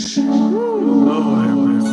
Lord have mercy.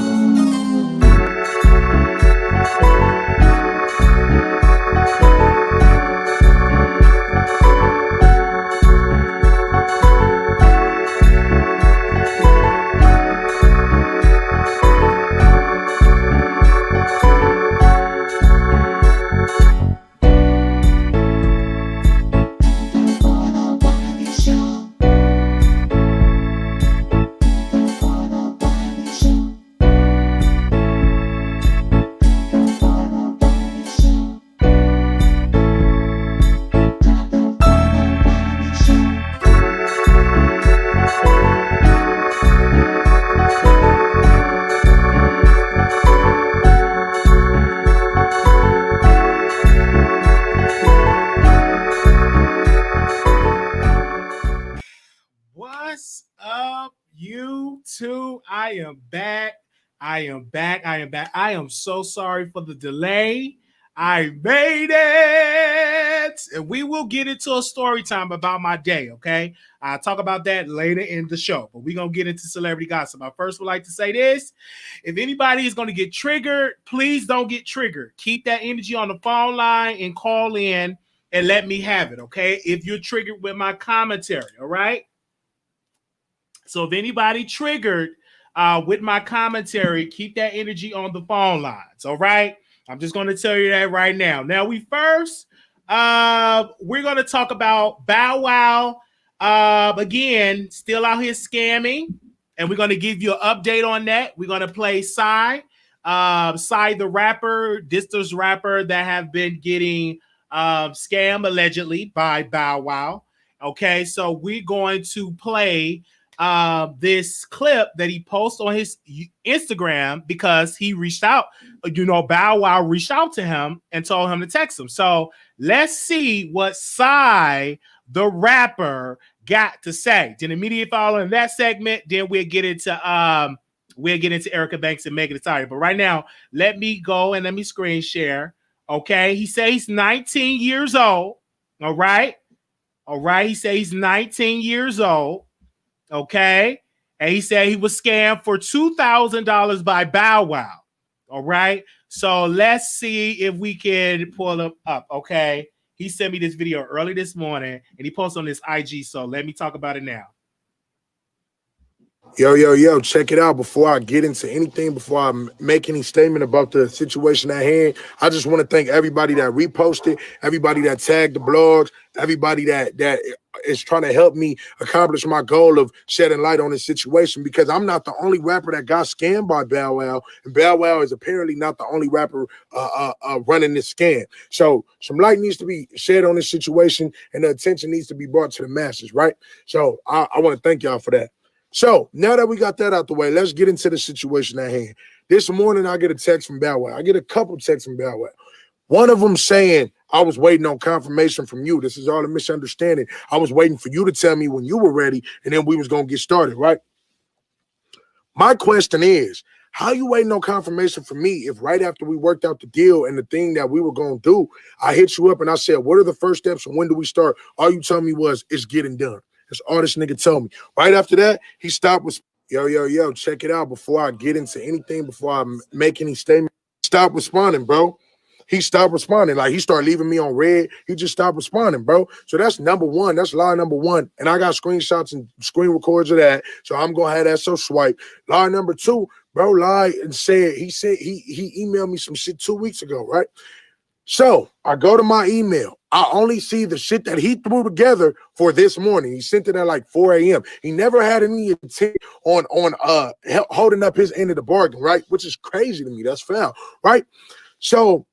What's up, you two? I am back. I am back. I am back. I am so sorry for the delay. I made it. And we will get into a story time about my day, okay? I'll talk about that later in the show, but we're going to get into celebrity gossip. I first would like to say this. If anybody is going to get triggered, please don't get triggered. Keep that energy on the phone line and call in and let me have it, okay? If you're triggered with my commentary, all right? So if anybody triggered with my commentary, keep that energy on the phone lines, all right? I'm just going to tell you that right now. Now, we're going to talk about Bow Wow. Again, still out here scamming, and we're going to give you an update on that. We're going to play Psy the rapper, this rapper that have been getting scammed allegedly by Bow Wow. Okay, so we're going to play this clip that he posted on his Instagram because he reached out, Bow Wow reached out to him and told him to text him. So let's see what Psy the rapper got to say. Then immediately following that segment, then we'll get into Erica Banks and Meghan Thee Stallion. But right now, let me go and let me screen share. Okay, he says he's 19 years old. All right. He says he's 19 years old. Okay. And he said he was scammed for $2,000 by Bow Wow. All right. So let's see if we can pull him up. Okay. He sent me this video early this morning and he posted on his IG. So let me talk about it now. Yo, check it out. Before I get into anything, before I make any statement about the situation at hand, I just want to thank everybody that reposted, everybody that tagged the blogs, everybody that is trying to help me accomplish my goal of shedding light on this situation, because I'm not the only rapper that got scammed by Bow Wow, and Bow Wow is apparently not the only rapper running this scam. So some light needs to be shed on this situation, and the attention needs to be brought to the masses, right? So I want to thank y'all for that. So now that we got that out the way, let's get into the situation at hand. This morning, I get a text from Bow Wow. I get a couple texts from Bow Wow. One of them saying, I was waiting on confirmation from you. This is all a misunderstanding. I was waiting for you to tell me when you were ready, and then we was going to get started, right? My question is, how you waiting on confirmation from me if right after we worked out the deal and the thing that we were going to do, I hit you up and I said, what are the first steps and when do we start? All you told me was, it's getting done. That's all this nigga told me. Right after that, he stopped with, yo, check it out. Before I get into anything, before I make any statement, stop responding, bro. He stopped responding. Like, he started leaving me on red. He just stopped responding, bro. So that's number one. That's lie number one. And I got screenshots and screen records of that. So I'm going to have that so swipe. Lie number two, bro lied and said he emailed me some shit 2 weeks ago, right? So I go to my email. I only see the shit that he threw together for this morning. He sent it at like 4 a.m. He never had any intent on holding up his end of the bargain, right? Which is crazy to me. That's foul, right? So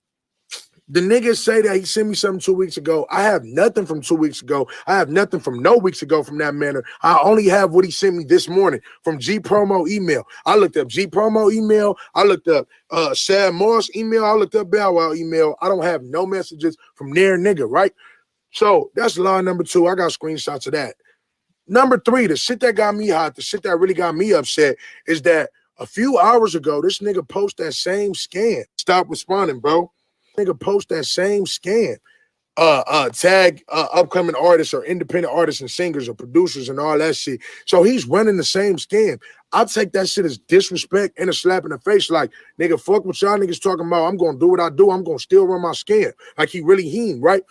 the niggas say that he sent me something 2 weeks ago. I have nothing from 2 weeks ago. I have nothing from no weeks ago from that manner. I only have what he sent me this morning from G Promo email. I looked up G Promo email. I looked up Shad Morris email. I looked up Bow Wow email. I don't have no messages from their nigga, right? So that's line number two. I got screenshots of that. Number three, the shit that got me hot, the shit that really got me upset is that a few hours ago, this nigga posted that same scam. Stop responding, bro. Nigga post that same scam. tag upcoming artists or independent artists and singers or producers and all that shit. So he's running the same scam. I take that shit as disrespect and a slap in the face. Like, nigga, fuck what y'all niggas talking about. I'm gonna do what I do. I'm gonna still run my scam. Like he really him, right?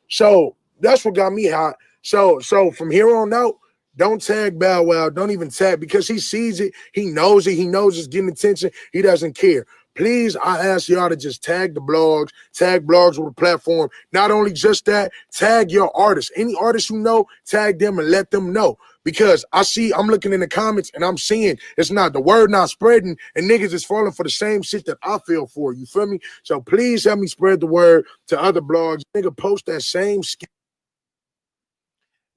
So that's what got me hot. So from here on out, don't tag Bow Wow. Don't even tag because he sees it. He knows it. He knows it's getting attention. He doesn't care. Please, I ask y'all to just tag the blogs, tag blogs with a platform. Not only just that, tag your artists. Any artists you know, tag them and let them know. Because I'm looking in the comments and I'm seeing it's not the word not spreading and niggas is falling for the same shit that I feel for. You feel me? So please help me spread the word to other blogs. Nigga, post that same skin.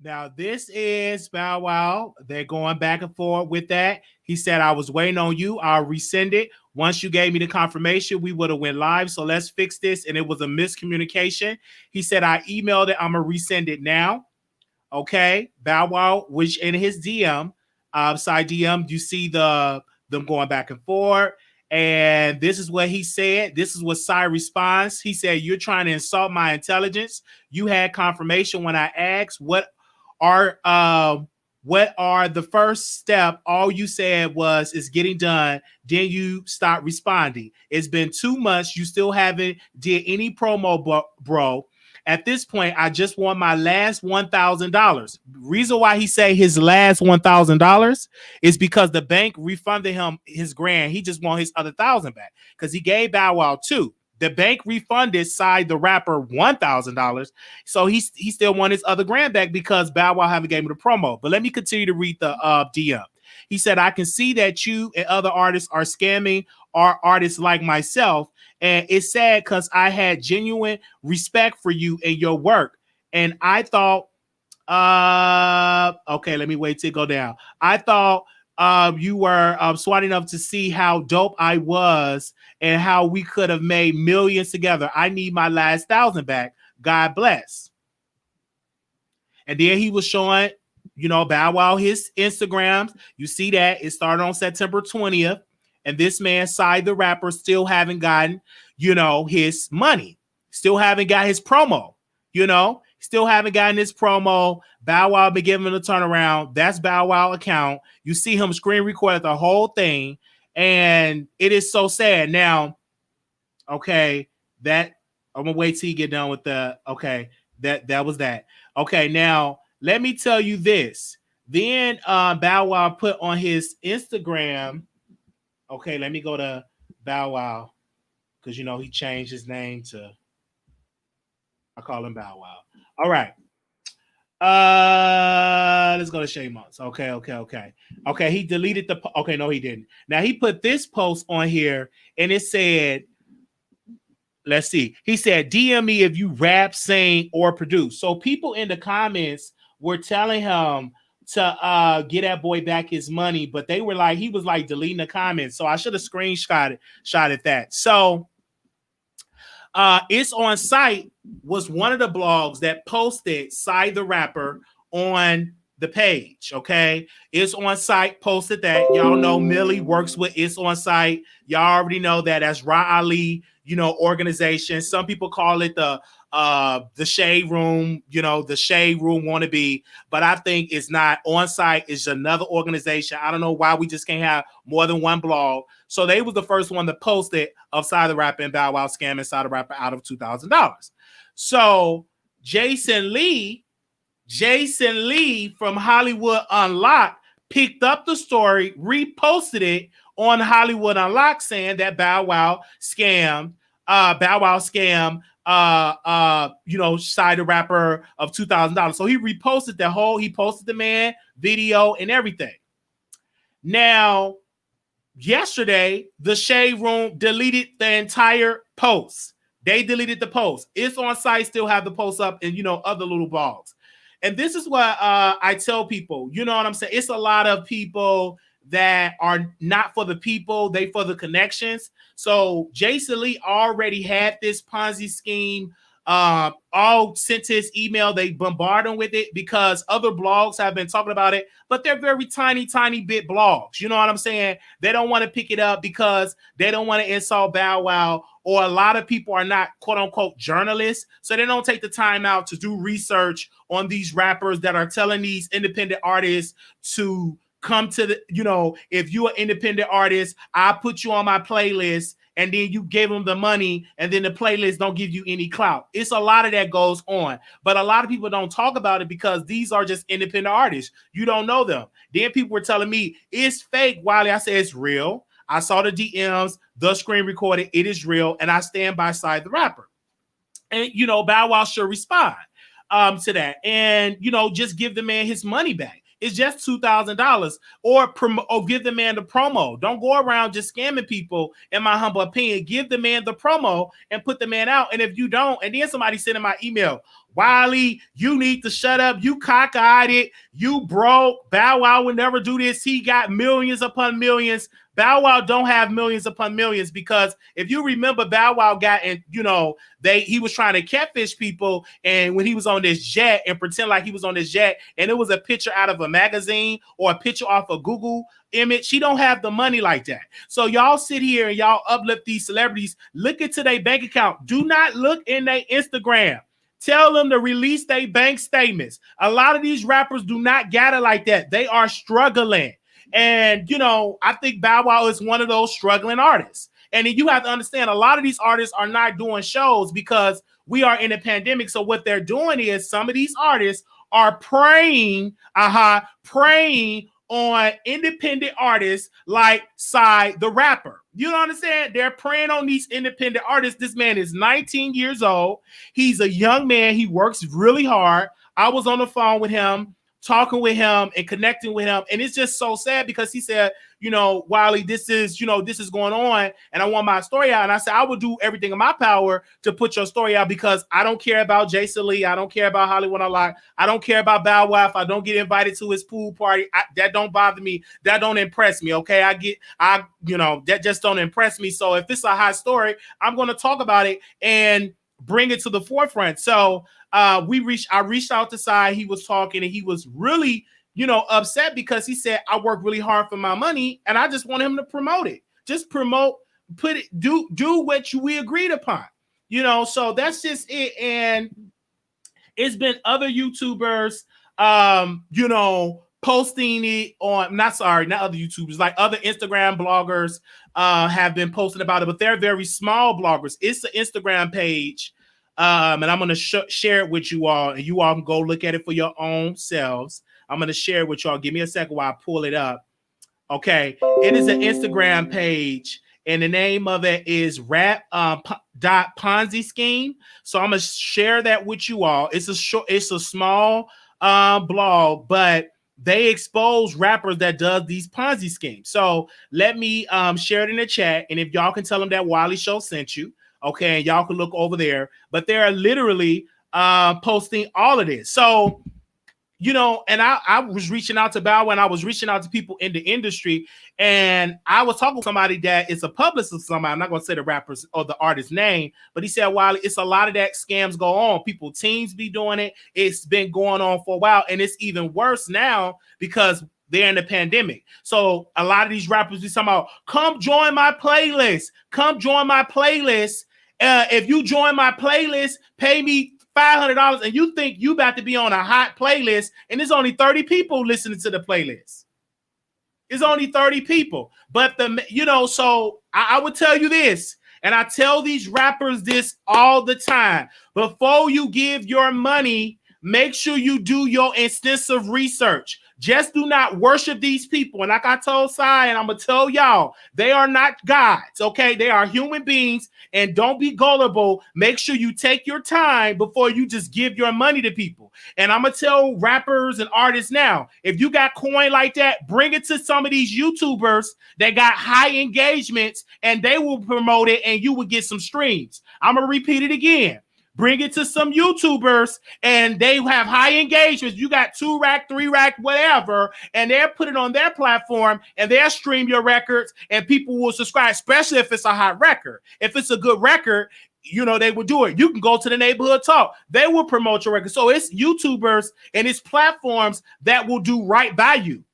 Now, this is Bow Wow. They're going back and forth with that. He said, I was waiting on you. I'll resend it. Once you gave me the confirmation, we would have went live. So let's fix this. And it was a miscommunication. He said, I emailed it. I'm going to resend it now. Okay. Bow Wow, which in his DM, side DM, you see them going back and forth. And this is what he said. This is what Sai responds. He said, you're trying to insult my intelligence. You had confirmation when I asked what are the first step. All you said was it's getting done. Then you start responding. It's been 2 months. You still haven't did any promo, bro. At this point, I just want my last $1,000. Reason why he say his last $1,000 is because the bank refunded him his grand. He just want his other $1,000 back because he gave Bow Wow $2,000. The bank refunded Sai the rapper $1,000, so he still want his other grand back because Bow Wow haven't gave him the promo. But let me continue to read the DM. He said, I can see that you and other artists are scamming our artists like myself, and it's sad because I had genuine respect for you and your work, and I thought, okay, let me wait till it go down. I thought you were smart enough to see how dope I was and how we could have made millions together. I need my last $1,000 back. God bless. And then he was showing, Bow Wow his Instagrams. You see that it started on September 20th. And this man, Sai the rapper, still haven't gotten, his money. Still haven't got his promo, Still haven't gotten his promo. Bow Wow been giving him a turnaround. That's Bow Wow account. You see him screen record the whole thing. And it is so sad. Now, okay, that I'm gonna wait till you get done with that was that. Okay, now let me tell you this. Then Bow Wow put on his Instagram. Okay, let me go to Bow Wow because he changed his name to. I call him Bow Wow. All right. Let's go to Shay Months. Okay. He deleted the. Okay, no, he didn't. Now he put this post on here, and it said, "Let's see." He said, "DM me if you rap, sing, or produce." So people in the comments were telling him to get that boy back his money, but he was like deleting the comments. So I should have screenshotted that. So It's On Site was one of the blogs that posted Sai the rapper on the page. Okay, It's On Site posted that. Y'all know Millie works with It's On Site. Y'all already know that. That's Ra Ali, organization. Some people call it the Shade Room, the Shade Room wannabe, but I think it's not. On Site is another organization. I don't know why we just can't have more than one blog. So they was the first one to post it of Sai the rapper and Bow Wow scamming Sai the rapper out of $2,000. So Jason Lee from Hollywood Unlocked picked up the story, reposted it on Hollywood Unlocked, saying that Bow Wow scammed Sai the rapper of $2,000. So he reposted he posted the man video and everything. Now, yesterday, the Shade Room deleted the entire post. They deleted the post. It's On Site still have the post up and, other little blogs. And this is what I tell people, you know what I'm saying? It's a lot of people that are not for the people, they for the connections. So Jason Lee already had this Ponzi scheme all sent to his email. They bombard him with it because other blogs have been talking about it, but they're very tiny bit blogs. You know what I'm saying? They don't want to pick it up because they don't want to insult Bow Wow, or a lot of people are not quote unquote journalists. So they don't take the time out to do research on these rappers that are telling these independent artists to come to the, if you're an independent artist, I put you on my playlist, and then you give them the money, and then the playlist don't give you any clout. It's a lot of that goes on, but a lot of people don't talk about it because these are just independent artists. You don't know them. Then people were telling me it's fake, Wiley. I said it's real. I saw the DMs, the screen recorded. It is real, and I stand by Side the Rapper. And Bow Wow should respond to that, and just give the man his money back. It's just $2,000, or give the man the promo. Don't go around just scamming people, in my humble opinion. Give the man the promo and put the man out. And if you don't, and then somebody sent in my email, Wiley, you need to shut up. You cockeyed it. You broke. Bow Wow would never do this. He got millions upon millions. Bow Wow don't have millions upon millions, because if you remember, Bow Wow got in, he was trying to catfish people, and when he was on this jet and pretend like he was on this jet, and it was a picture out of a magazine or a picture off a Google image, he don't have the money like that. So y'all sit here and y'all uplift these celebrities. Look into their bank account. Do not look in their Instagram. Tell them to release their bank statements. A lot of these rappers do not gather like that. They are struggling. And, I think Bow Wow is one of those struggling artists. And then you have to understand, a lot of these artists are not doing shows because we are in a pandemic. So what they're doing is some of these artists are preying on independent artists like Side the Rapper. You know what I'm saying? They're preying on these independent artists. This man is 19 years old. He's a young man. He works really hard. I was on the phone with him, talking with him and connecting with him. And it's just so sad because he said, Wiley, this is going on, and I want my story out. And I said, I will do everything in my power to put your story out, because I don't care about Jason Lee. I don't care about Hollywood Unlocked. I don't care about Bow Wow. If I don't get invited to his pool party, that don't bother me. That don't impress me. Okay. That just don't impress me. So if it's a hot story, I'm going to talk about it and bring it to the forefront. So I reached out to Side. He was talking, and he was really, upset because he said, I work really hard for my money, and I just want him to promote it. Just promote, do what we agreed upon, so that's just it. And it's been other YouTubers, posting it on, not other YouTubers, like other Instagram bloggers have been posting about it, but they're very small bloggers. It's an Instagram page. And I'm going to share it with you all, and you all can go look at it for your own selves. I'm going to share it with y'all. Give me a second while I pull it up. Okay. It is an Instagram page, and the name of it is rap.ponzi scheme. So I'm going to share that with you all. It's a small blog, but they expose rappers that does these Ponzi schemes. So let me share it in the chat. And if y'all can tell them that Wiley Show sent you, okay, and y'all can look over there, but they're literally posting all of this. So, and I was reaching out to Bow Wow, and I was reaching out to people in the industry, and I was talking to somebody that is a publicist of somebody. I'm not going to say the rapper's or the artist's name, but he said, Wiley, it's a lot of that scams go on. Teams be doing it. It's been going on for a while, and it's even worse now because they're in the pandemic. So a lot of these rappers be talking about, come join my playlist. Come join my playlist. If you join my playlist, pay me $500, and you think you about to be on a hot playlist, and there's only 30 people listening to the playlist. It's only 30 people. But so I would tell you this, and I tell these rappers this all the time. Before you give your money, make sure you do your extensive research. Just do not worship these people. And like I told Sai, and I'm going to tell y'all, they are not gods, okay? They are human beings, and don't be gullible. Make sure you take your time before you just give your money to people. And I'm going to tell rappers and artists now, if you got coin like that, bring it to some of these YouTubers that got high engagements, and they will promote it, and you will get some streams. I'm going to repeat it again. Bring it to some YouTubers, and they have high engagements. You got 2 rack, 3 rack, whatever, and they'll put it on their platform, and they'll stream your records, and people will subscribe, especially if it's a hot record. If it's a good record, they would do it. You can go to the neighborhood talk. They will promote your record. So it's YouTubers and it's platforms that will do right by you.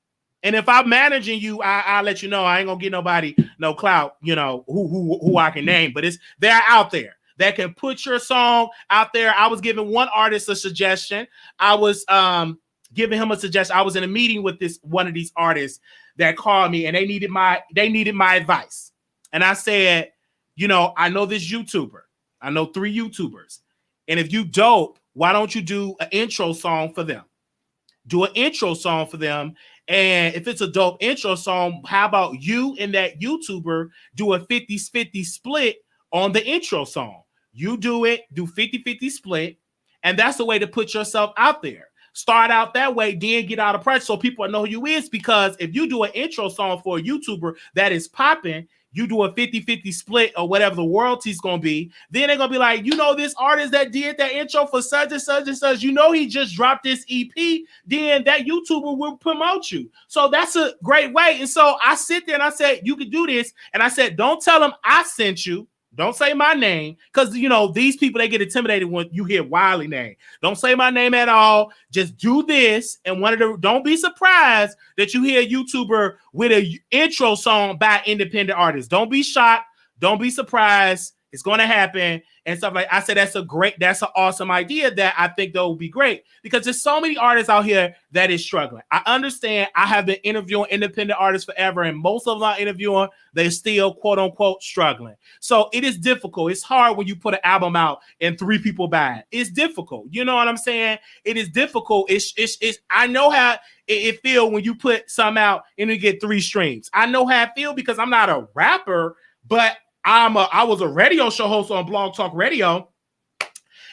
And if I'm managing you, I'll let you know. I ain't gonna get nobody no clout, who I can name, but they're out there that can put your song out there. I was giving one artist a suggestion. I was giving him a suggestion. I was in a meeting with one of these artists that called me, and they needed my advice. And I said, I know this YouTuber. I know 3 YouTubers. And if you dope, why don't you do an intro song for them? Do an intro song for them. And if it's a dope intro song, how about you and that YouTuber do a 50-50 split on the intro song? You do it, do 50-50 split. And that's the way to put yourself out there. Start out that way, then get out of price so people know who you is. Because if you do an intro song for a YouTuber that is popping, you do a 50-50 split or whatever the royalty's going to be, then they're going to be like, this artist that did that intro for such and such and such, he just dropped this EP, then that YouTuber will promote you. So that's a great way. And so I sit there and I said, you can do this. And I said, don't tell them I sent you. Don't say my name, because, these people, they get intimidated when you hear Wiley name. Don't say my name at all. Just do this. And don't be surprised that you hear a YouTuber with an intro song by independent artists. Don't be shocked. Don't be surprised. It's going to happen and stuff like. I said that's an awesome idea that I think that would be great, because there's so many artists out here that is struggling. I understand. I have been interviewing independent artists forever, and most of them I'm interviewing, they're still quote unquote struggling. So it is difficult. It's hard when you put an album out and 3 people buy it. It's difficult. You know what I'm saying? It is difficult. I know how it feel when you put something out and you get 3 streams. I know how it feel because I'm not a rapper, but I was a radio show host on Blog Talk Radio,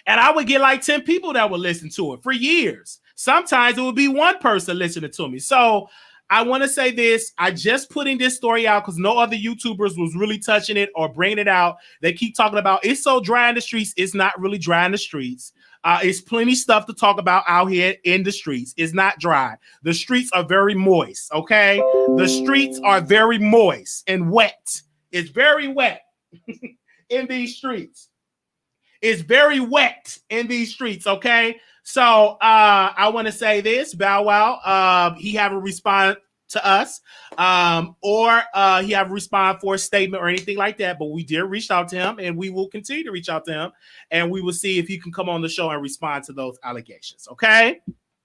and I would get like 10 people that would listen to it for years. Sometimes it would be 1 person listening to me. So I want to say this. I just putting this story out because no other YouTubers was really touching it or bringing it out. They keep talking about it's so dry in the streets. It's not really dry in the streets. It's plenty stuff to talk about out here in the streets. It's not dry. The streets are very moist, okay? The streets are very moist and wet. It's very wet in these streets. It's very wet in these streets, okay? So I want to say this, Bow Wow, he haven't responded to us or he haven't responded for a statement or anything like that, but we did reach out to him, and we will continue to reach out to him, and we will see if he can come on the show and respond to those allegations, okay?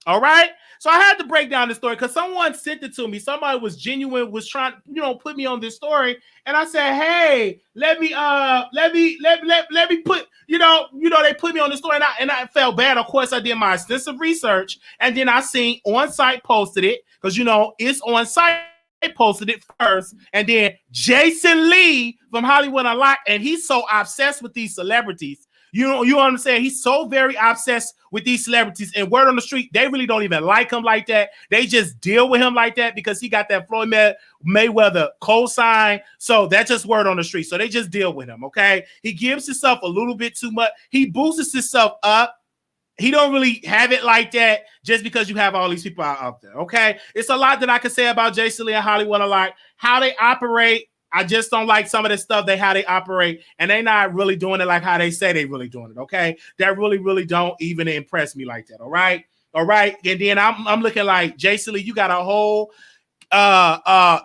All right. So I had to break down the story because someone sent it to me. Somebody was genuine, was trying, put me on this story. And I said, hey, let me put, they put me on the story, and I felt bad. Of course, I did my extensive research, and then I seen On Site posted it because, it's On Site posted it first, and then Jason Lee from Hollywood Unlocked, and he's so obsessed with these celebrities. You know what I'm saying? He's so very obsessed with these celebrities, and word on the street, they really don't even like him like that. They just deal with him like that because he got that Floyd Mayweather cosign. So that's just word on the street. So they just deal with him, okay? He gives himself a little bit too much. He boosts himself up. He don't really have it like that just because you have all these people out there, okay? It's a lot that I can say about Jason Lee and Hollywood Unlocked, how they operate. I just don't like some of the stuff how they operate, and they not really doing it like how they say they really doing it, okay? That really, really don't even impress me like that, all right? All right, and then I'm looking like, Jason Lee, you got a whole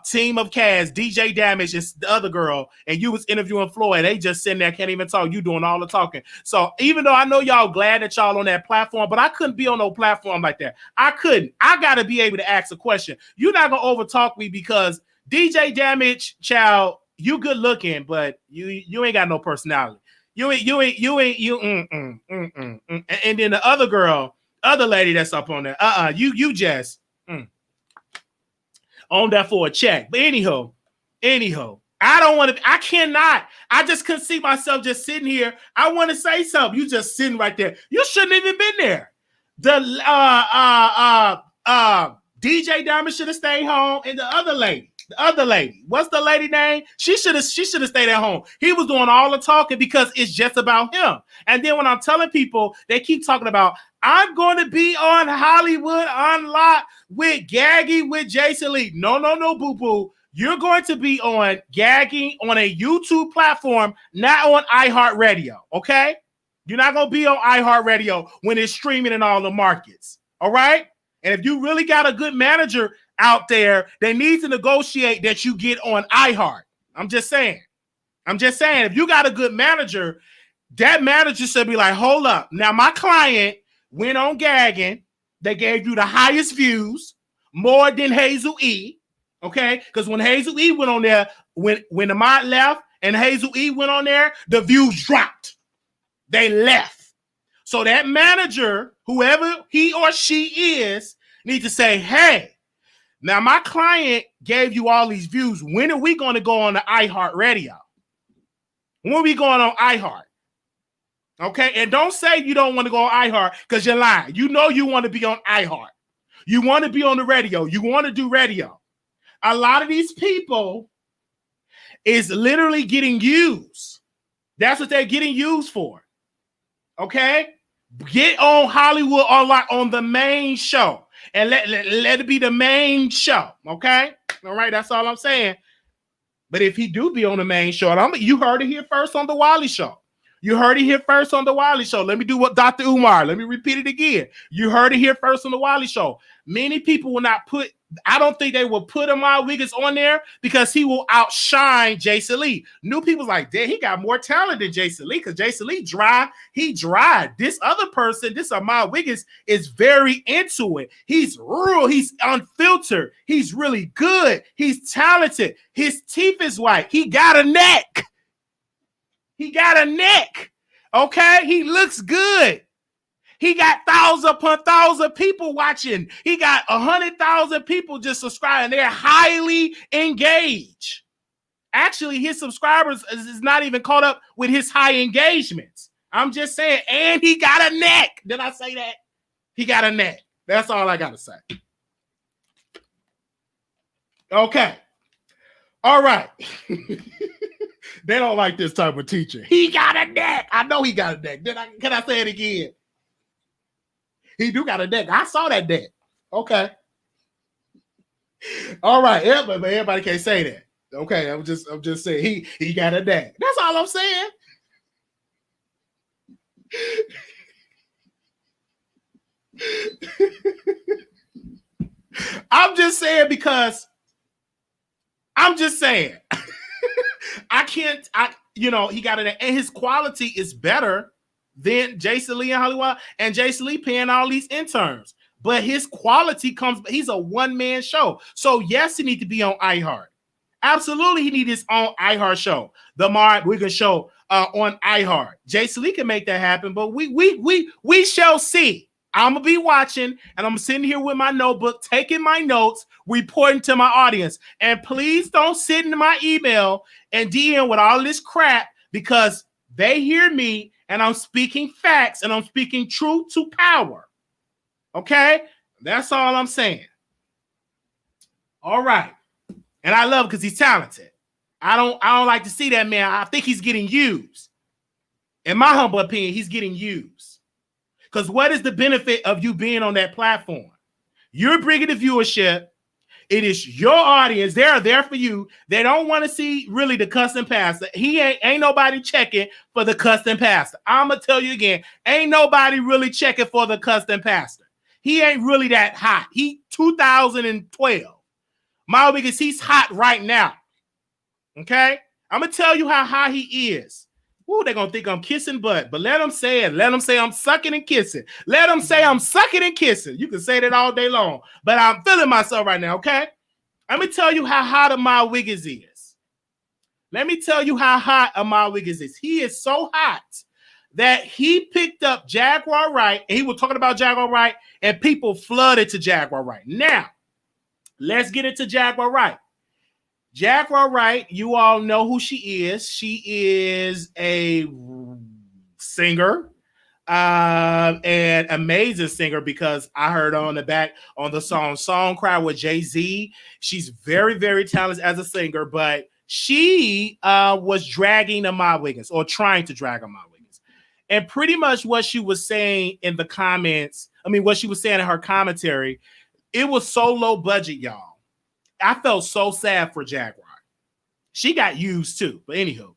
team of cast, DJ Damage and the other girl, and you was interviewing Floyd. They just sitting there, can't even talk. You doing all the talking. So even though I know y'all glad that y'all on that platform, but I couldn't be on no platform like that. I couldn't. I got to be able to ask a question. You're not going to overtalk me because DJ Damage, child, you good looking, but you ain't got no personality. And then the other girl, other lady that's up on there, you just on that for a check. But anyhow, I cannot. I just couldn't see myself just sitting here. I want to say something. You just sitting right there. You shouldn't even been there. The DJ Diamond should have stayed home, and the other lady, what's the lady name? She should have stayed at home. He was doing all the talking because it's just about him. And then when I'm telling people, they keep talking about, I'm going to be on Hollywood Unlocked with Gaggy with Jason Lee. No, boo-boo. You're going to be on gagging on a YouTube platform, not on iHeartRadio, okay? You're not going to be on iHeartRadio when it's streaming in all the markets, all right? And if you really got a good manager out there, they need to negotiate that you get on iHeart. I'm just saying, if you got a good manager, that manager should be like, hold up. Now, my client went on gagging. They gave you the highest views, more than Hazel E., okay? Because when Hazel E. went on there, when the mod left and Hazel E. went on there, the views dropped. They left. So that manager, whoever he or she is, needs to say, hey, now my client gave you all these views. When are we going to go on the iHeartRadio? When are we going on iHeart? Okay, and don't say you don't want to go on iHeart because you're lying. You know you want to be on iHeart. You want to be on the radio. You want to do radio. A lot of these people is literally getting used. That's what they're getting used for. Okay? Get on Hollywood on the main show and let it be the main show. Okay? All right, that's all I'm saying. But if he do be on the main show, you heard it here first on the Wiley Show. You heard it here first on the Wiley Show. Let me do what Dr. Umar. Let me repeat it again. You heard it here first on the Wiley Show. Many people will not put, I don't think they will put Armon Wiggins on there because he will outshine Jason Lee. New people's like, damn, he got more talent than Jason Lee because Jason Lee dry. He dry. This other person, this Armon Wiggins, is very into it. He's real. He's unfiltered. He's really good. He's talented. His teeth is white. He got a neck. He got a neck. Okay? He looks good. He got 1,000 upon 1,000 people watching. He got 100,000 people just subscribing. They're highly engaged. Actually, his subscribers is not even caught up with his high engagements. I'm just saying. And he got a neck. Did I say that? He got a neck. That's all I got to say. Okay. All right. They don't like this type of teacher. He got a neck. I know he got a neck. Can I say it again? He do got a neck. I saw that neck. Okay. All right. Yeah, but everybody can't say that. Okay. I'm just saying he got a neck. That's all I'm saying. I'm just saying because I'm just saying. He got it, and his quality is better than Jason Lee and Hollywood, and Jason Lee paying all these interns. But his quality he's a one-man show. So yes, he needs to be on iHeart. Absolutely, he needs his own iHeart show. The Marquis Wiggins show on iHeart. Jason Lee can make that happen, but we shall see. I'm gonna be watching, and I'm sitting here with my notebook, taking my notes, reporting to my audience. And please don't sit in my email and DM with all this crap because they hear me and I'm speaking facts and I'm speaking truth to power. Okay? That's all I'm saying. All right. And I love him because he's talented. I don't like to see that man. I think he's getting used. In my humble opinion, he's getting used. Because what is the benefit of you being on that platform? You're bringing the viewership. It is your audience. They're there for you. They don't want to see really the custom pastor. He ain't nobody checking for the custom pastor. I'm going to tell you again, ain't nobody really checking for the custom pastor. He ain't really that hot. He 2012. My biggest, he's hot right now. Okay? I'm going to tell you how high he is. Ooh, they're going to think I'm kissing butt, but let them say it. Let them say I'm sucking and kissing. Let them say I'm sucking and kissing. You can say that all day long, but I'm feeling myself right now, okay? Let me tell you how hot Armon Wiggins is. Let me tell you how hot Armon Wiggins is. He is so hot that he picked up Jaguar Wright, and he was talking about Jaguar Wright, and people flooded to Jaguar Wright. Now, let's get into Jaguar Wright. Jaguar Wright, you all know who she is. She is a singer, an amazing singer because I heard on the back on the song Cry with Jay-Z. She's very, very talented as a singer, but she was dragging Armon Wiggins or trying to drag Armon Wiggins. And pretty much what she was saying in the comments, what she was saying in her commentary, it was so low budget, y'all. I felt so sad for Jaguar. She got used too. But anywho,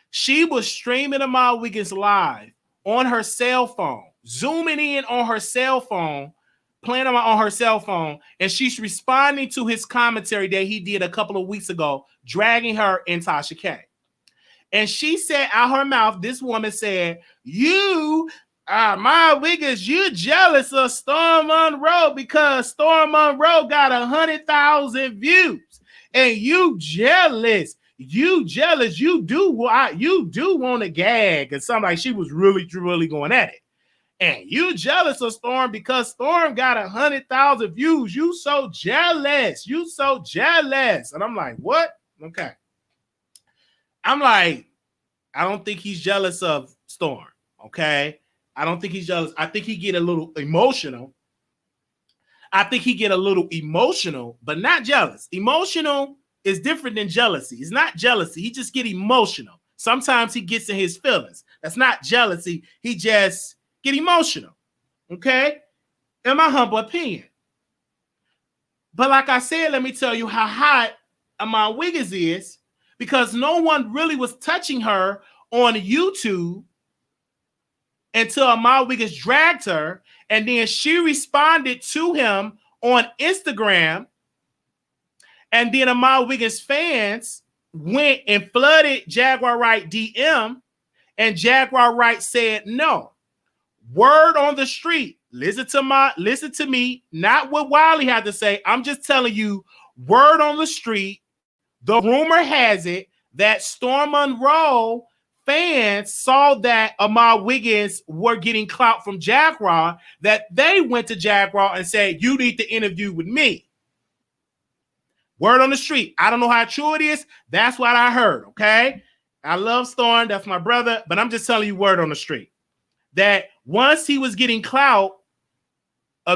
she was streaming Armon Wiggins live on her cell phone, zooming in on her cell phone, playing on her cell phone, and she's responding to his commentary that he did a couple of weeks ago, dragging her and Tasha K. And she said out her mouth, this woman said, you, Armon Wiggins, you jealous of Storm Monroe because Storm Monroe got 100,000 views. And you jealous. You jealous. You do want to gag. And something like she was really going at it. And you jealous of Storm because Storm got 100,000 views. You so jealous. You so jealous. And I'm like, what? Okay. I'm like, I don't think he's jealous of Storm. Okay. I don't think he's jealous. I think he get a little emotional. But not jealous. Emotional is different than jealousy. It's not jealousy. He just get emotional. Sometimes he gets in his feelings. That's not jealousy. He just get emotional. Okay? In my humble opinion. But like I said, let me tell you how hot Armon Wiggins is, because no one really was touching her on YouTube until Armon Wiggins dragged her, and then she responded to him on Instagram. And then Armon Wiggins fans went and flooded Jaguar Wright DM, and Jaguar Wright said no. Word on the street. Listen to me, not what Wiley had to say. I'm just telling you, word on the street. The rumor has it that Storm Monroe fans saw that Armon Wiggins were getting clout from Jaguar, that they went to Jaguar and said, you need to interview with me. Word on the street. I don't know how true it is. That's what I heard, okay? I love Storm. That's my brother. But I'm just telling you word on the street. That once he was getting clout,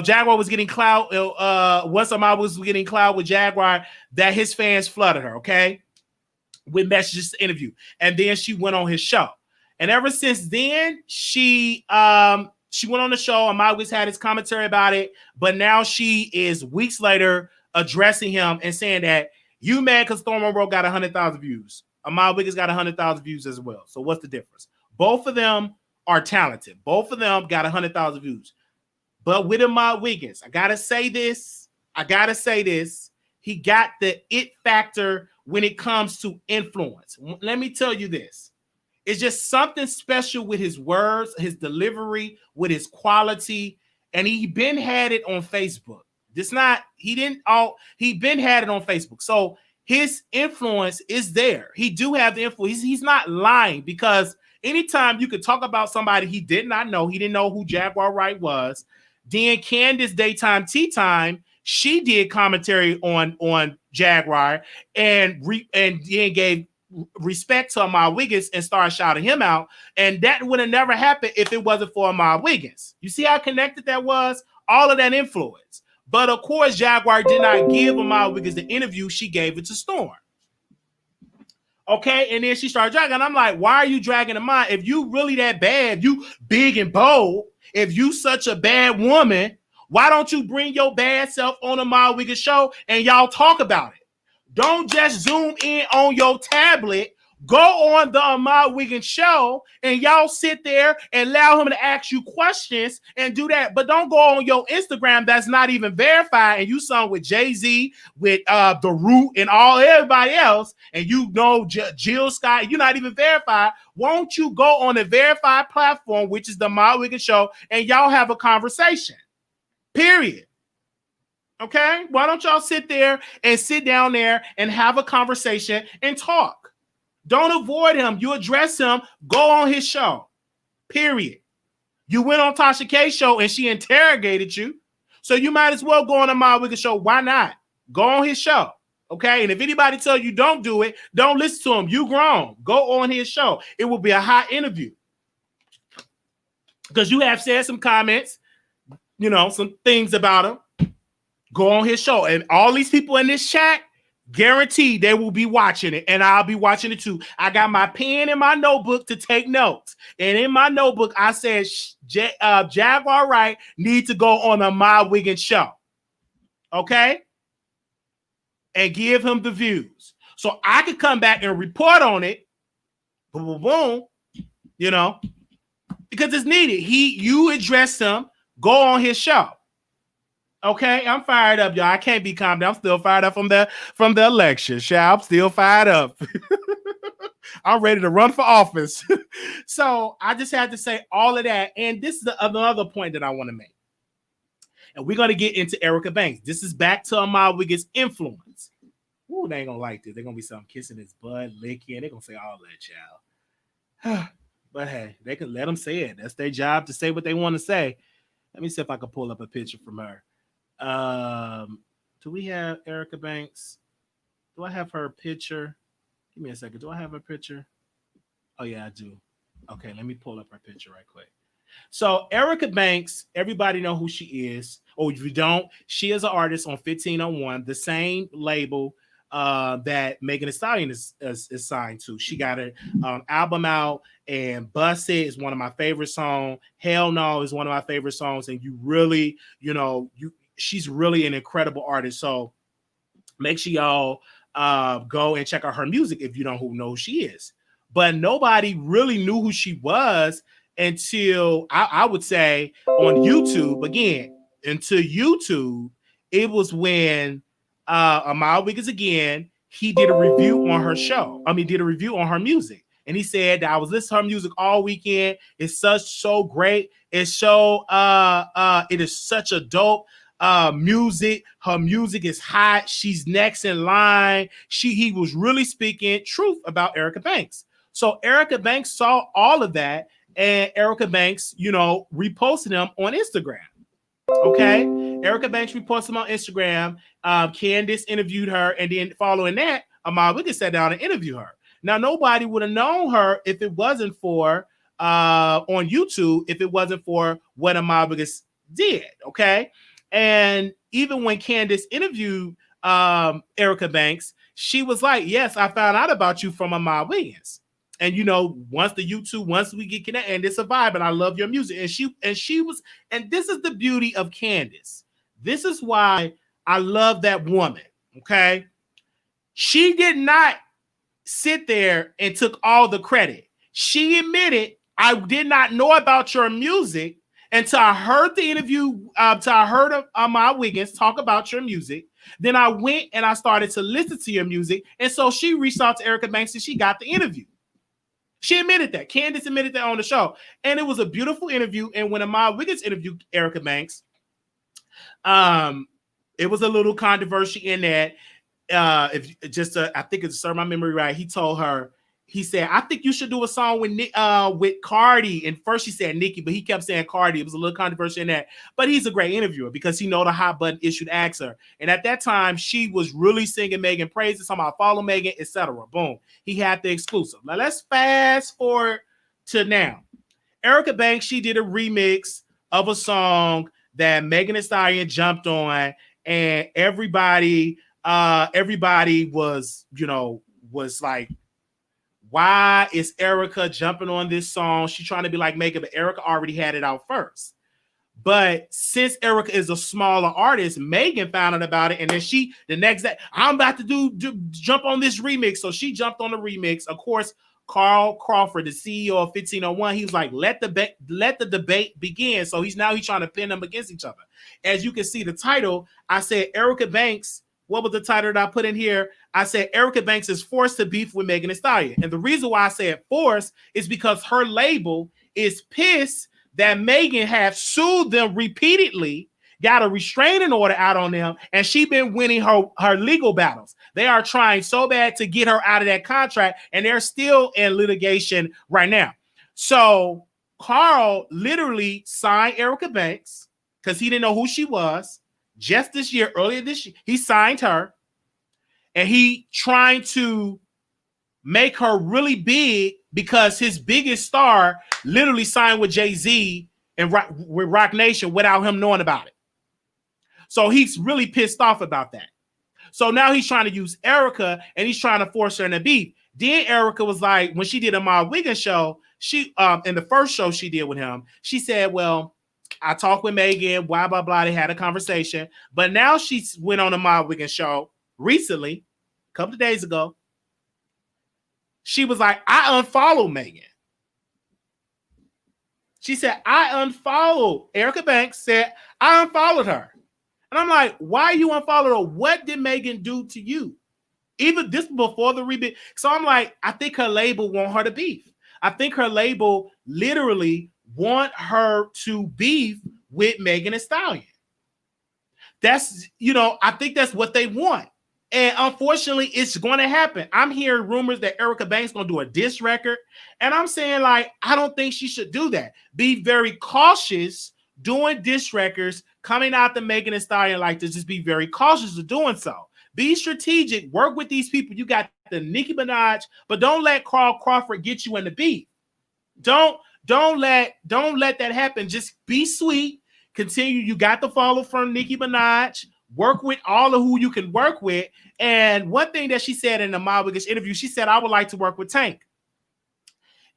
Jaguar was getting clout, once Armon was getting clout with Jaguar, that his fans flooded her, okay? With messages to interview. And then she went on his show. And ever since then, she went on the show. Armon Wiggins had his commentary about it. But now she is weeks later addressing him and saying that you mad because Storm Monroe got 100,000 views. Armon Wiggins got 100,000 views as well. So what's the difference? Both of them are talented. Both of them got 100,000 views. But with Armon Wiggins, I gotta say this. He got the it factor when it comes to influence. Let me tell you this. It's just something special with his words, his delivery, with his quality, and he been had it on Facebook. He been had it on Facebook. So his influence is there. He do have the influence. He's not lying, because anytime you could talk about somebody he did not know, he didn't know who Jaguar Wright was. Then Candace Daytime Tea Time, she did commentary on Jaguar and then gave respect to Armon Wiggins and started shouting him out. And that would have never happened if it wasn't for Armon Wiggins. You see how connected that was? All of that influence. But of course, Jaguar did not give Armon Wiggins the interview. She gave it to Storm. Okay, and then she started dragging. And I'm like, why are you dragging Armon? If you really that bad, you big and bold, if you such a bad woman, why don't you bring your bad self on Armon Wiggins show and y'all talk about it? Don't just zoom in on your tablet. Go on the Armon Wiggins show and y'all sit there and allow him to ask you questions and do that. But don't go on your Instagram that's not even verified and you sung with Jay-Z, with The Root and everybody else, and you know Jill Scott, you're not even verified. Won't you go on a verified platform, which is the Armon Wiggins show, and y'all have a conversation? Period. Okay? Why don't y'all sit down there and have a conversation and talk? Don't avoid him. You address him. Go on his show. Period. You went on Tasha K's show and she interrogated you. So you might as well go on Armon Wiggins show. Why not? Go on his show. Okay? And if anybody tells you don't do it, don't listen to him. You grown. Go on his show. It will be a hot interview. Because you have said some comments, some things about him. Go on his show. And all these people in this chat, guaranteed they will be watching it, and I'll be watching it too. I got my pen in my notebook to take notes, and in my notebook I said Jaguar Wright need to go on a Armon Wiggins show. Okay, and give him the views. So I could come back and report on it. Boom, boom, boom. You know, because it's needed. You address him, go on his show. Okay, I'm fired up, y'all. I can't be calm down. I'm still fired up from the election. I'm still fired up. I'm ready to run for office. So I just had to say all of that. And this is another point that I want to make. And we're going to get into Erica Banks. This is back to Armon Wiggins' influence. Ooh, they ain't going to like this. They're going to be something kissing his butt, licking. They're going to say all that, child. But hey, they can let them say it. That's their job to say what they want to say. Let me see if I can pull up a picture from her. Do we have Erica Banks? Do I have her picture? Give me a second. Do I have her picture? Oh, yeah, I do. Okay, let me pull up her picture right quick. So Erica Banks, everybody know who she is. Or if you don't, she is an artist on 1501, the same label that Meghan Thee Stallion is signed to. She got an album out, and Bust It is one of my favorite songs. Hell No is one of my favorite songs. And you really, she's really an incredible artist. So make sure y'all go and check out her music if you don't know who she is. But nobody really knew who she was until I would say on YouTube. Again, until YouTube, it was when Armon Wiggins again, he did a review on her show. Did a review on her music. And he said that I was listening to her music all weekend. It's so great. It's so it is such a dope music. Her music is hot. She's next in line. He was really speaking truth about Erica Banks. So Erica Banks saw all of that, and Erica Banks, reposted him on Instagram. Okay, Erica Banks reposted him on Instagram. Candace interviewed her, and then following that, Armon Wiggins sat down and interviewed her. Now, nobody would have known her if it wasn't for on YouTube, if it wasn't for what Armon Wiggins did. Okay, and even when Candace interviewed Erica Banks, she was like, "Yes, I found out about you from Armon Wiggins." And once we get connected, and it's a vibe, and I love your music. And she was, and this is the beauty of Candace. This is why I love that woman. Okay. She did not sit there and took all the credit. She admitted, I did not know about your music until I heard the interview, until I heard of Armon Wiggins talk about your music. Then I went and I started to listen to your music. And so she reached out to Erica Banks and she got the interview. She admitted that. Candace admitted that on the show. And it was a beautiful interview. And when Armon Wiggins interviewed Erica Banks, it was a little controversy in that. I think it's to serve my memory right. He told her, he said, I think you should do a song with Cardi. And first she said Nicki, but he kept saying Cardi. It was a little controversy in that. But he's a great interviewer because he know the hot button issue to ask her. And at that time, she was really singing Meghan praises, talking about follow Meghan, etc. Boom. He had the exclusive. Now let's fast forward to now. Erica Banks, she did a remix of a song that Meghan Thee Stallion jumped on, and everybody was like, why is Erica jumping on this song? She's trying to be like Meghan, but Erica already had it out first. But since Erica is a smaller artist, Meghan found out about it, and then the next day, I'm about to jump on this remix. So she jumped on the remix. Of course, Carl Crawford, the CEO of 1501, he was like, let the debate begin. So he's trying to pin them against each other. As you can see, the title, I said Erica Banks. What was the title that I put in here? I said Erica Banks is forced to beef with Meghan Thee Stallion. And the reason why I said forced is because her label is pissed that Meghan have sued them repeatedly, got a restraining order out on them, and she been winning her legal battles. They are trying so bad to get her out of that contract, and they're still in litigation right now. So Carl literally signed Erica Banks because he didn't know who she was. Just earlier this year, he signed her, and he trying to make her really big because his biggest star literally signed with Jay-Z and with Rock Nation without him knowing about it. So he's really pissed off about that. So now he's trying to use Erica, and he's trying to force her in a beef. Then Erica was like, when she did a Armon Wiggins show, she in the first show she did with him, she said, well, I talked with Meghan, blah, blah, blah. They had a conversation. But now she went on a Armon Wiggins show, recently, a couple of days ago, she was like, I unfollowed Meghan. She said, I unfollowed. Erica Banks said, I unfollowed her. And I'm like, why you unfollowed her? What did Meghan do to you? Even this before the rebid. So I'm like, I think her label want her to beef. I think her label literally want her to beef with Meghan and Stallion. That's, I think that's what they want. And unfortunately, it's going to happen. I'm hearing rumors that Erica Banks going to do a diss record. And I'm saying, like, I don't think she should do that. Be very cautious doing diss records coming out to Meghan and Stallion like this. Just be very cautious of doing so. Be strategic. Work with these people. You got the Nicki Minaj, but don't let Carl Crawford get you in the beef. Don't let that happen. Just be sweet. Continue. You got the follow from Nicki Minaj. Work with all of who you can work with. And one thing that she said in the Armon Wiggins interview, she said, I would like to work with Tank.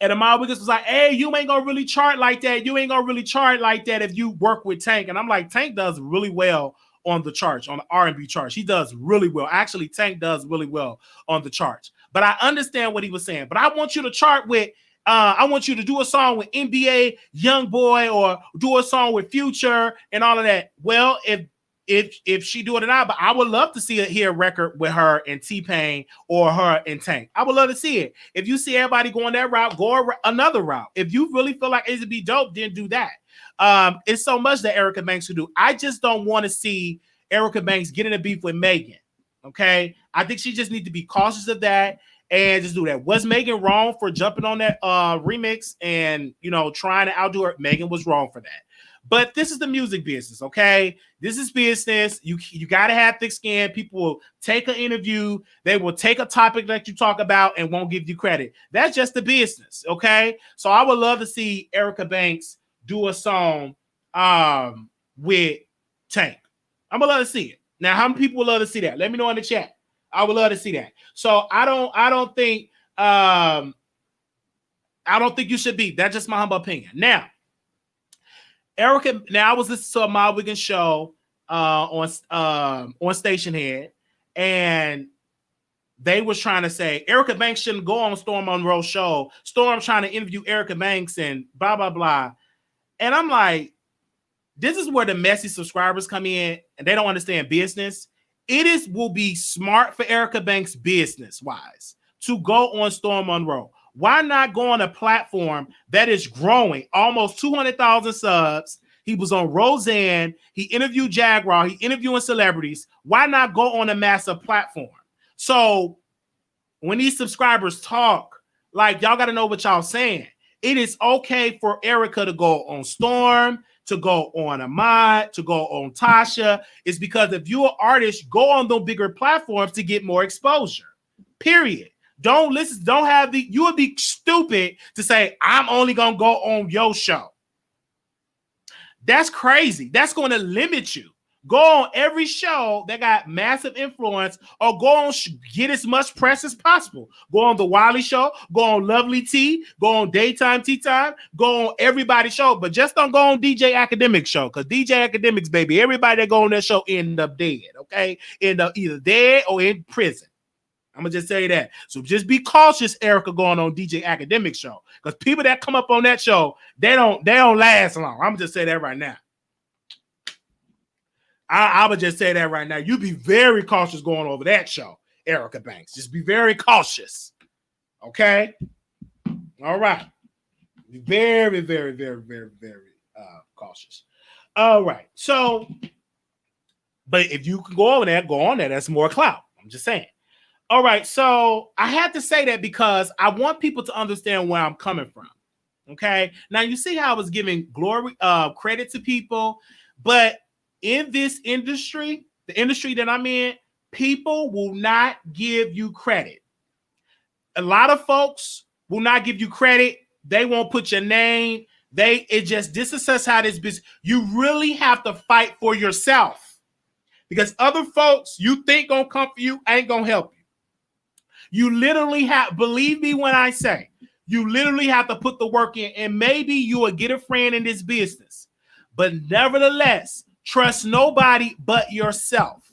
And Armon Wiggins was like, hey, you ain't gonna really chart like that. You ain't gonna really chart like that if you work with Tank. And I'm like, Tank does really well on the charts, on the R&B charts. He does really well. Actually, Tank does really well on the charts. But I understand what he was saying. But I want you to chart with, I want you to do a song with NBA Youngboy or do a song with Future and all of that. Well, if she do it or not, but I would love to hear a record with her and T-Pain or her and Tank. I would love to see it. If you see everybody going that route, go another route. If you really feel like it'd be dope, then do that. It's so much that Erica Banks would do. I just don't want to see Erica Banks get in a beef with Meghan. Okay, I think she just needs to be cautious of that and just do that. Was Meghan wrong for jumping on that remix and trying to outdo her? Meghan was wrong for that. But this is the music business, okay? This is business. You got to have thick skin. People will take an interview. They will take a topic that you talk about and won't give you credit. That's just the business, okay? So I would love to see Erica Banks do a song with Tank. I'm going to love to see it. Now, how many people would love to see that? Let me know in the chat. I would love to see that. So I don't think you should be. That's just my humble opinion. Now, Erica, I was listening to a Armon Wiggins show on Station Head, and they was trying to say Erica Banks shouldn't go on Storm Monroe's show. Storm trying to interview Erica Banks and blah, blah, blah. And I'm like, this is where the messy subscribers come in and they don't understand business. Will be smart for Erica Banks business-wise to go on Storm Monroe. Why not go on a platform that is growing almost 200,000 subs? He was on Roseanne. He interviewed Jaguar. He interviewing celebrities. Why not go on a massive platform? So when these subscribers talk, like, y'all got to know what y'all saying. It is okay for Erica to go on Storm, to go on Ahmad, to go on Tasha. It's because if you're an artist, go on those bigger platforms to get more exposure. Period. Don't listen. Don't have you would be stupid to say, I'm only going to go on your show. That's crazy. That's going to limit you. Go on every show that got massive influence or go on, get as much press as possible. Go on the Wiley Show, go on Lovely Tea, go on Daytime Tea Time, go on everybody's show, but just don't go on DJ Academic show because DJ Academics, baby, everybody that go on that show end up dead, okay? End up either dead or in prison. I'm going to just say that. So just be cautious, Erica, going on DJ Academic show because people that come up on that show, they don't last long. I'm going to just say that right now. I would just say that right now. You be very cautious going over that show, Erica Banks. Just be very cautious. Okay? All right. Be very, very, very, very, very cautious. All right. So, but if you can go over there, go on there. That's more clout. I'm just saying. All right. So I had to say that because I want people to understand where I'm coming from. Okay? Now, you see how I was giving credit to people, but in this industry, the industry that I'm in, people will not give you credit. A lot of folks will not give you credit. They won't put your name. This is just how this business. You really have to fight for yourself because other folks you think gonna come for you ain't gonna help you. You literally have, believe me when I say, you literally have to put the work in, and maybe you will get a friend in this business, but nevertheless, trust nobody but yourself.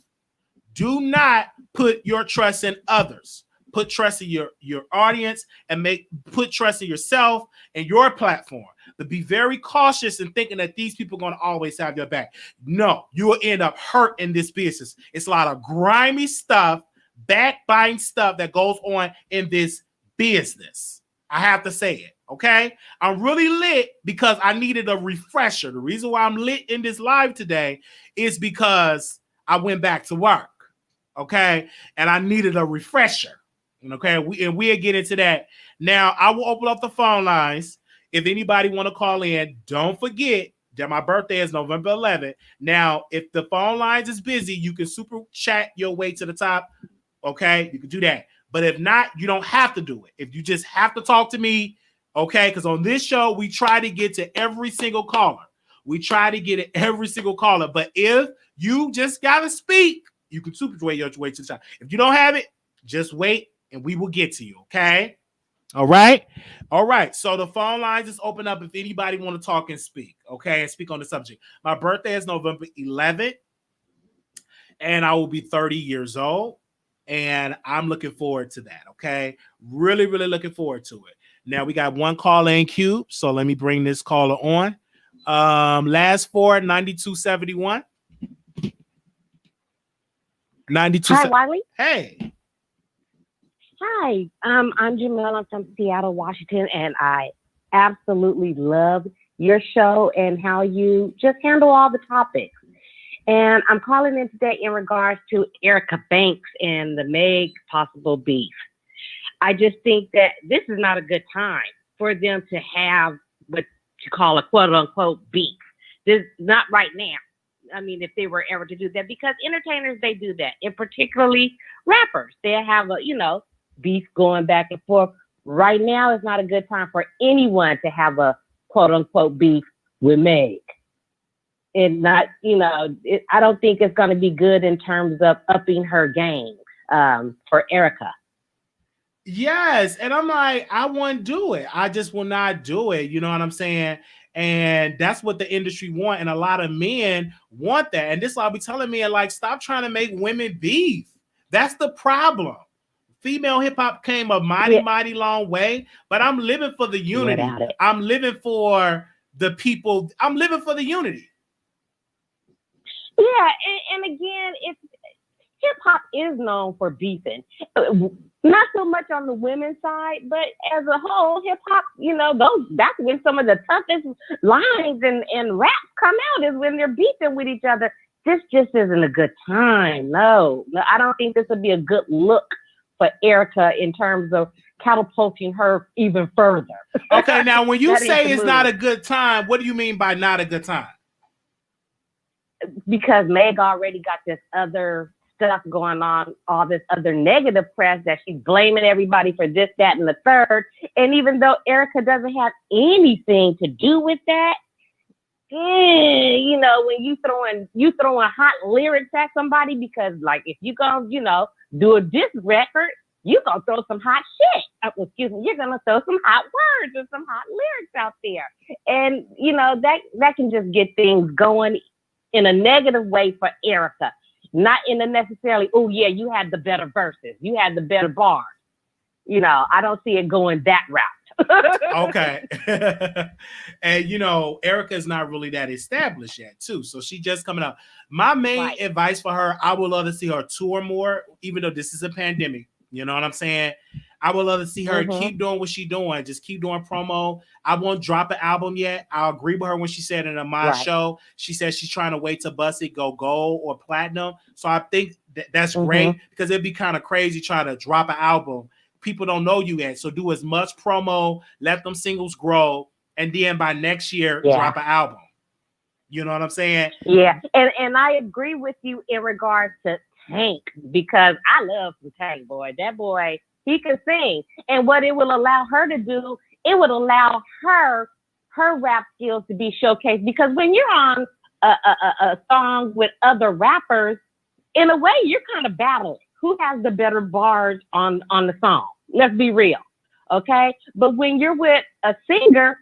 Do not put your trust in others. Put trust in your audience and put trust in yourself and your platform. But be very cautious in thinking that these people are going to always have your back. No, you will end up hurt in this business. It's a lot of grimy stuff, backbiting stuff that goes on in this business. I have to say it. Okay, I'm really lit because I needed a refresher. The reason why I'm lit in this live today is because I went back to work. Okay, and I needed a refresher. Okay, we'll get into that. Now I will open up the phone lines. If anybody want to call in, don't forget that my birthday is November 11th. Now, if the phone lines is busy, you can super chat your way to the top. Okay, you can do that. But if not, you don't have to do it. If you just have to talk to me. Okay, because on this show, we try to get to every single caller. We try to get to every single caller. But if you just got to speak, you can super way your way to the top. If you don't have it, just wait and we will get to you. Okay. All right. All right. So the phone lines is open up if anybody want to talk and speak. Okay. And speak on the subject. My birthday is November 11th and I will be 30 years old. And I'm looking forward to that. Okay. Really, really looking forward to it. Now we got one caller in queue, so let me bring this caller on. Last four, 9271. 92. Hi, Wiley. Hey. Hi. I'm Jamel. I'm from Seattle, Washington, and I absolutely love your show and how you just handle all the topics. And I'm calling in today in regards to Erica Banks and the Meg possible beef. I just think that this is not a good time for them to have what you call a quote unquote beef. This is not right now. I mean, if they were ever to do that, because entertainers, they do that, and particularly rappers, they have a, beef going back and forth. Right now is not a good time for anyone to have a quote unquote beef with Meg. And not, I don't think it's going to be good in terms of upping her game for Erica. Yes. And I'm like, I won't do it. I just will not do it. You know what I'm saying? And that's what the industry want. And a lot of men want that. And this I'll be telling men, like, stop trying to make women beef. That's the problem. Female hip hop came a mighty long way, but I'm living for the unity. I'm living for the people. I'm living for the unity. Yeah. And again, hip hop is known for beefing. Not so much on the women's side, but as a whole, hip hop, that's when some of the toughest lines and raps come out is when they're beefing with each other. This just isn't a good time. No, I don't think this would be a good look for Erica in terms of catapulting her even further. Okay, now when you say it's not a good time, what do you mean by not a good time? Because Meg already got this other stuff going on, all this other negative press that she's blaming everybody for this, that, and the third. And even though Erica doesn't have anything to do with that, when you throwing hot lyrics at somebody, because like if you gonna, do a diss record, you gonna throw some hot shit. You're gonna throw some hot words and some hot lyrics out there. And that can just get things going in a negative way for Erica. Not in a necessarily, oh yeah, you had the better verses, you had the better bars. I don't see it going that route. Okay. And Erica is not really that established yet too. So she just coming up. My main advice for her, I would love to see her tour more, even though this is a pandemic. You know what I'm saying? I would love to see her keep doing what she's doing. Just keep doing promo. I won't drop an album yet. I'll agree with her when she said in my show, she said she's trying to wait to bust it, go gold or platinum. So I think that's great, because it'd be kind of crazy trying to drop an album. People don't know you yet. So do as much promo, let them singles grow, and then by next year, drop an album. You know what I'm saying? Yeah. And I agree with you in regards to Tank, because I love some Tank, boy. That boy, he can sing. And what it will allow her to do, it would allow her rap skills to be showcased. Because when you're on a song with other rappers, in a way, you're kind of battling. Who has the better bars on the song? Let's be real, okay? But when you're with a singer,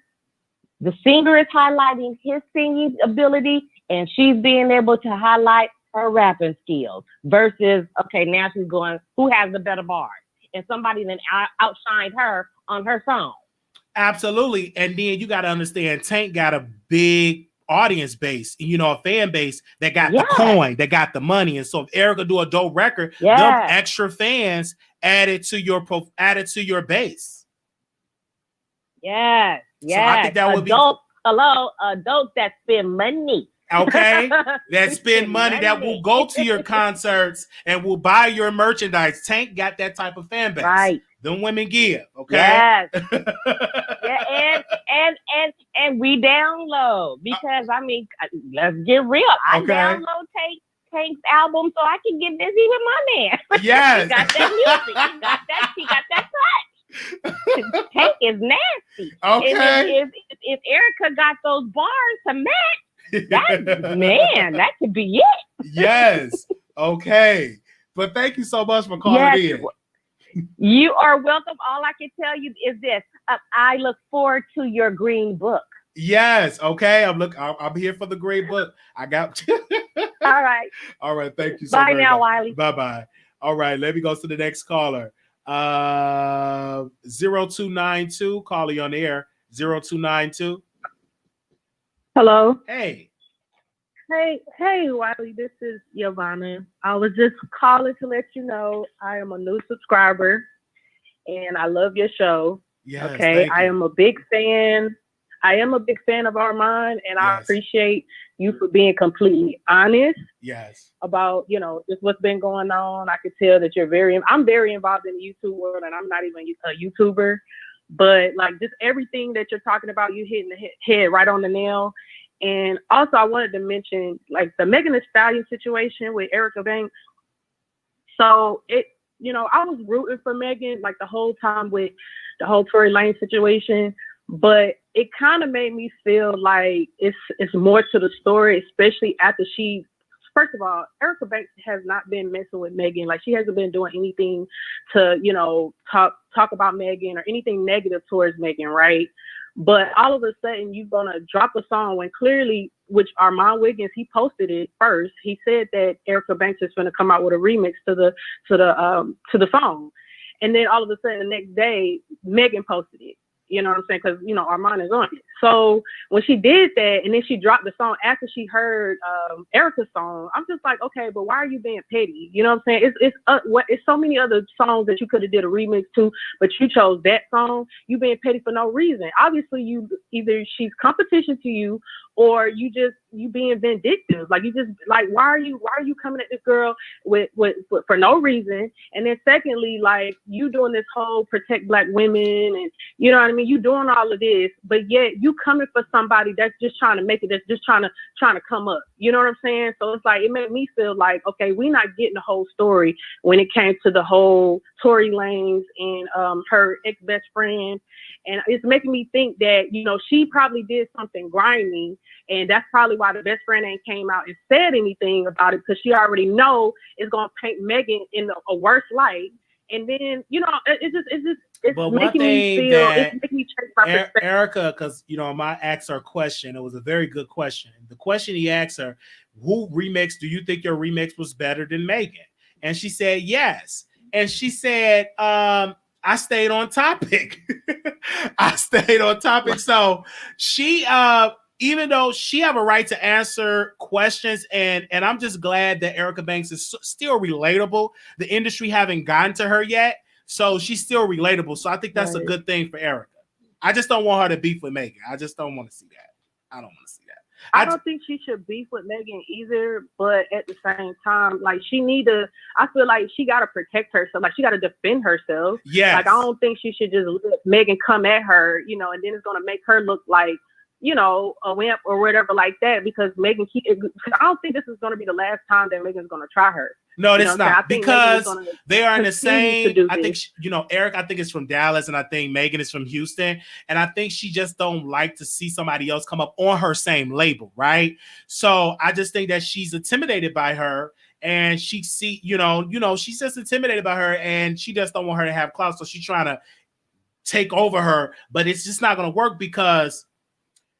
the singer is highlighting his singing ability, and she's being able to highlight her rapping skills versus, okay, now she's going, who has the better bars? And somebody then outshined her on her song. Absolutely. And then you got to understand, Tank got a big audience base, you know, a fan base that got the coin, that got the money. And so if Erica do a dope record, them extra fans added to your base. Yes. So I think that would be adults that spend money. Okay, that spend money that will go to your concerts and will buy your merchandise. Tank got that type of fan base. Right. Them women give. Okay. Yes. Yeah, and we download because I mean, let's get real. I download Tank's album so I can get busy with my man. Yes. He got that music. He got that touch. Tank is nasty. Okay. If Erica got those bars to match, that could be it. Yes. Okay. But thank you so much for calling in. You are welcome. All I can tell you is this. I look forward to your green book. Yes. Okay. I'm here for the green book. I got. All right. All right. Thank you so much. Bye now, Wiley. Bye-bye. All right. Let me go to the next caller. 0292. Calling on the air. 0292. Hello. Hey. Hey, Wiley, this is Giovanna. I was just calling to let you know I am a new subscriber and I love your show. Yes, okay. I am a big fan. I am a big fan of Armon, and I appreciate you for being completely honest. Yes. About, you know, just what's been going on. I could tell that I'm very involved in the YouTube world, and I'm not even a YouTuber, but like just everything that you're talking about, you hitting the head right on the nail. And also I wanted to mention like the Meghan and Stallion situation with Erica Banks. So I was rooting for Meghan like the whole time with the whole Tory Lanez situation, but it kind of made me feel like it's more to the story, especially after first of all, Erica Banks has not been messing with Meghan. Like she hasn't been doing anything to, talk about Meghan or anything negative towards Meghan, right? But all of a sudden, you're gonna drop a song when clearly, which Armon Wiggins, he posted it first. He said that Erica Banks is gonna come out with a remix to the song, and then all of a sudden, the next day, Meghan posted it. You know what I'm saying? Because Armon is on it. So when she did that, and then she dropped the song after she heard Erica's song, I'm just like, okay, but why are you being petty? You know what I'm saying? It's so many other songs that you could have did a remix to, but you chose that song. You being petty for no reason. Obviously, either she's competition to you, or you being vindictive. Like you just like, why are you coming at this girl with for no reason? And then secondly, like you doing this whole protect Black women, and you know what I mean? You doing all of this, but yet you coming for somebody that's just trying to make it, that's just trying to come up. You know what I'm saying? So it's like, it made me feel like, okay, we're not getting the whole story when it came to the whole Tory Lanez and her ex-best friend. And it's making me think that, she probably did something grimy, and that's probably why the best friend ain't came out and said anything about it, because she already know it's going to paint Meghan in a worse light. And then, it's making me feel, it's making me change my perspective. Erica, because, I asked her a question. It was a very good question. The question he asked her, do you think your remix was better than Meghan? And she said, yes. And she said, I stayed on topic. I stayed on topic. So she, even though she have a right to answer questions, and I'm just glad that Erica Banks is still relatable. The industry haven't gotten to her yet, so she's still relatable. So I think that's a good thing for Erica. I just don't want her to beef with Meghan. I just don't want to see that. I don't want to see that. I don't think she should beef with Meghan either, but at the same time, like I feel like she got to protect herself. Like she got to defend herself. Yes. Like I don't think she should just let Meghan come at her, and then it's going to make her look like, a wimp or whatever like that, because Meghan, I don't think this is going to be the last time that Meghan's going to try her. No, it's not, because they are in the same. I think Eric, I think is from Dallas, and I think Meghan is from Houston, and I think she just don't like to see somebody else come up on her same label, right? So I just think that she's intimidated by her, and she she's just intimidated by her, and she just don't want her to have clout, so she's trying to take over her, but it's just not going to work, because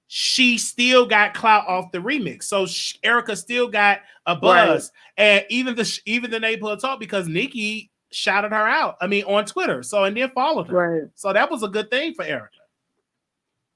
she still got clout off the remix. So Erica still got a buzz, and even the neighborhood talk because Nicki shouted her out. I mean, on Twitter. So and then followed her. Right. So that was a good thing for Erica.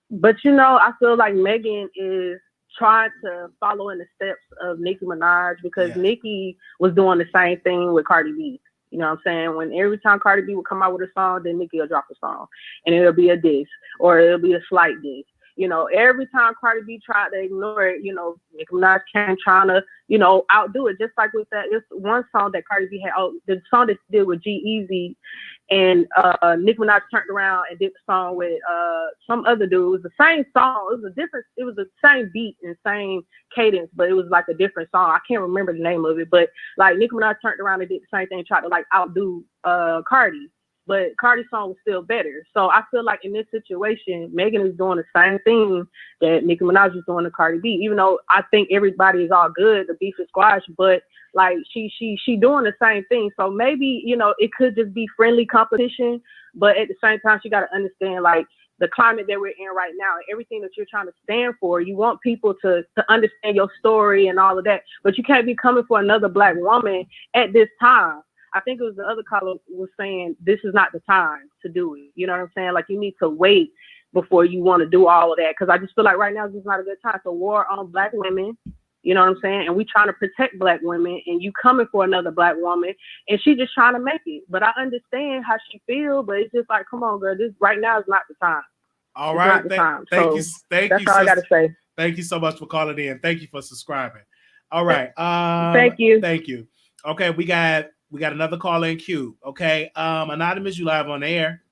But you know, I feel like Meghan is trying to follow in the steps of Nicki Minaj because Nicki was doing the same thing with Cardi B. You know what I'm saying? When every time Cardi B would come out with a song, then Nicki will drop a song, and it'll be a diss or it'll be a slight diss. You know, every time Cardi B tried to ignore it, you know, Nicki Minaj came trying to, you know, outdo it. Just like with that, this one song that Cardi B had, the song that she did with G-Eazy, and Nicki Minaj turned around and did the song with some other dude. It was the same song. It was the same beat and same cadence, but it was like a different song. I can't remember the name of it, but like Nicki Minaj turned around and did the same thing, tried to like outdo Cardi. But Cardi's song was still better. So I feel like in this situation, Meghan is doing the same thing that Nicki Minaj is doing to Cardi B. Even though I think everybody is all good, the beef is squashed, but like she doing the same thing. So maybe, you know, it could just be friendly competition, but at the same time, she got to understand like the climate that we're in right now and everything that you're trying to stand for. You want people to understand your story and all of that, but you can't be coming for another Black woman at this time. I think it was the other caller was saying this is not the time to do it. You know what I'm saying? Like you need to wait before you want to do all of that. Because I just feel like right now is just not a good time. It's a war on Black women. You know what I'm saying? And we trying to protect Black women, and you coming for another Black woman, and she just trying to make it. But I understand how she feel, but it's just like, come on, girl, this right now is not the time. All right, thank you. That's all I gotta say. Thank you so much for calling in. Thank you for subscribing. All right, thank you. Okay, we got another call in queue. Okay, Anonymous, you live on the air.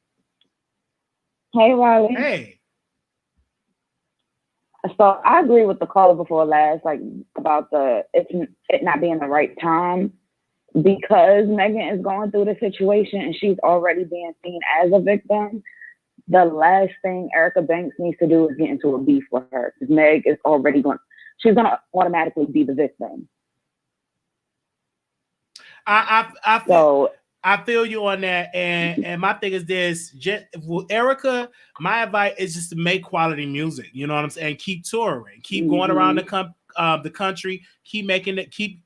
Hey, Wiley. Hey. So I agree with the caller before last, like about it not being the right time, because Meghan is going through the situation and she's already being seen as a victim. The last thing Erica Banks needs to do is get into a beef with her, because Meg is already she's going to automatically be the victim. I feel you on that, and my thing is this: Erica, my advice is just to make quality music. You know what I'm saying? Keep touring, keep going around the country, keep making it, keep